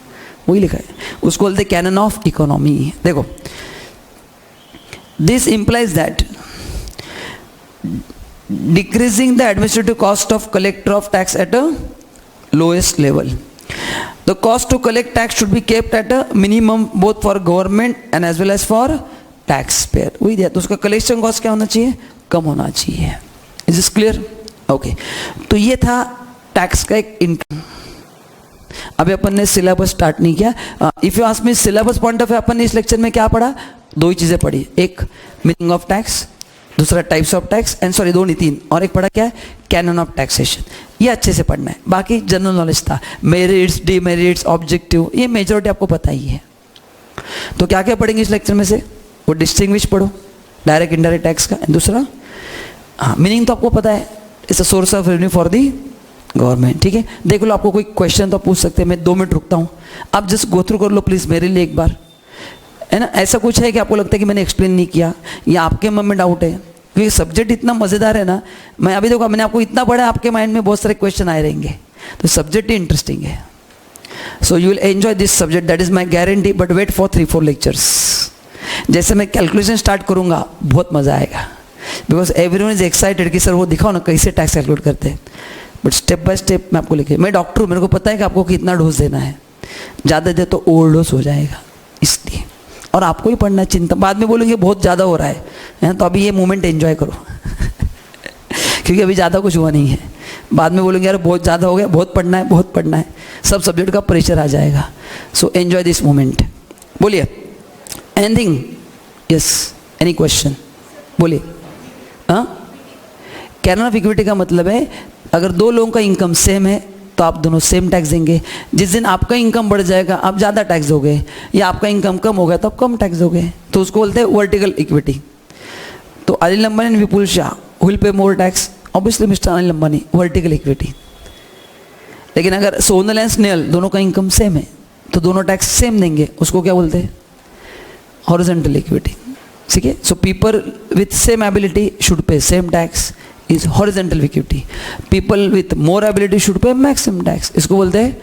वही लिखा है, उसको बोलते कैनन ऑफ इकोनॉमी। देखो, this implies that decreasing the administrative cost of collector of tax at a lowest level. The cost to collect tax should be kept at a minimum both for government and as well as for taxpayer. वही दिया। तो उसका collection cost क्या होना चाहिए? कम होना चाहिए। Is this clear? Okay. तो ये था टैक्स का एक इनकम। अभी अपन ने सिलेबस स्टार्ट नहीं किया. If you ask me syllabus point of view अपन ने इस लेक्चर में क्या पढ़ा? दो ही चीज़ें पढ़ी, एक मीनिंग ऑफ टैक्स, दूसरा types of tax, and sorry दो नहीं तीन, और एक पढ़ा क्या है? Cannon of taxation. ये अच्छे से पढ़ना है. बाकी जनरल नॉलेज था, मेरिट्स, डीमेरिट्स, ऑब्जेक्टिव, ये मेजॉरिटी आपको पता ही है. तो क्या क्या पढ़ेंगे इस लेक्चर में से? वो डिस्टिंग्विश पढ़ो, डायरेक्ट इनडायरेक्ट टैक्स का. दूसरा हाँ मीनिंग तो आपको पता है, it's a source of revenue for the government. ठीक है, देख लो आपको कोई क्वेश्चन तो पूछ सकते हैं. मैं 2 मिनट रुकता हूँ, आप जस्ट गो थ्रू कर लो प्लीज़ मेरे लिए एक बार, है ना. ऐसा कुछ है कि आपको लगता है कि मैंने एक्सप्लेन नहीं किया, या आपके मन में डाउट है? क्योंकि सब्जेक्ट इतना मज़ेदार है ना. मैं अभी देखो मैंने आपको इतना पढ़ा, आपके माइंड में बहुत सारे क्वेश्चन आए रहेंगे. तो सब्जेक्ट ही इंटरेस्टिंग है. So you will enjoy this subject, that is my guarantee. But wait for 3-4 lectures. जैसे मैं कैलकुलेशन स्टार्ट करूँगा बहुत मज़ा आएगा, बिकॉज एवरीवन इज एक्साइटेड कि सर वो दिखाओ ना कैसे टैक्स कैलकुलेट करते हैं. बट स्टेप बाय स्टेप मैं आपको लेके, मैं डॉक्टर हूँ, मेरे को पता है कि आपको कितना डोज देना है. ज़्यादा दे तो ओवर डोज हो जाएगा, इसलिए. और आपको ही पढ़ना है, चिंता बाद में बोलेंगे बहुत ज़्यादा हो रहा है, तो अभी ये मोमेंट एंजॉय करो क्योंकि अभी ज़्यादा कुछ हुआ नहीं है. बाद में बोलेंगे यार बहुत ज़्यादा हो गया, बहुत पढ़ना है, बहुत पढ़ना है, सब सब्जेक्ट का प्रेशर आ जाएगा. So enjoy this moment. बोलिए एनीथिंग? Yes, any question? बोलिए. हाँ, कैनन ऑफ इक्विटी का मतलब है अगर 2 लोगों का इनकम सेम है तो आप दोनों सेम टैक्स देंगे. जिस दिन आपका इनकम बढ़ जाएगा आप ज़्यादा टैक्स दोगे, या आपका इनकम कम हो गया तो आप कम टैक्स दोगे. तो उसको बोलते हैं वर्टिकल इक्विटी. तो Anil Ambani and Vipul Shah will pay more tax, obviously mister Anil Ambani, vertical equity. लेकिन अगर सोनल एंड स्नेहल दोनों का इनकम सेम है तो दोनों टैक्स सेम देंगे, उसको क्या बोलते हैं? Horizontal equity. ठीक है. So people with same ability should pay same tax is horizontal equity. People with more ability should pay maximum tax. इसको बोलते हैं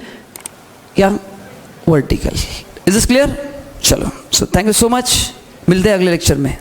क्या? Vertical. Is this clear? चलो. So thank you so much. मिलते हैं अगले लेक्चर में.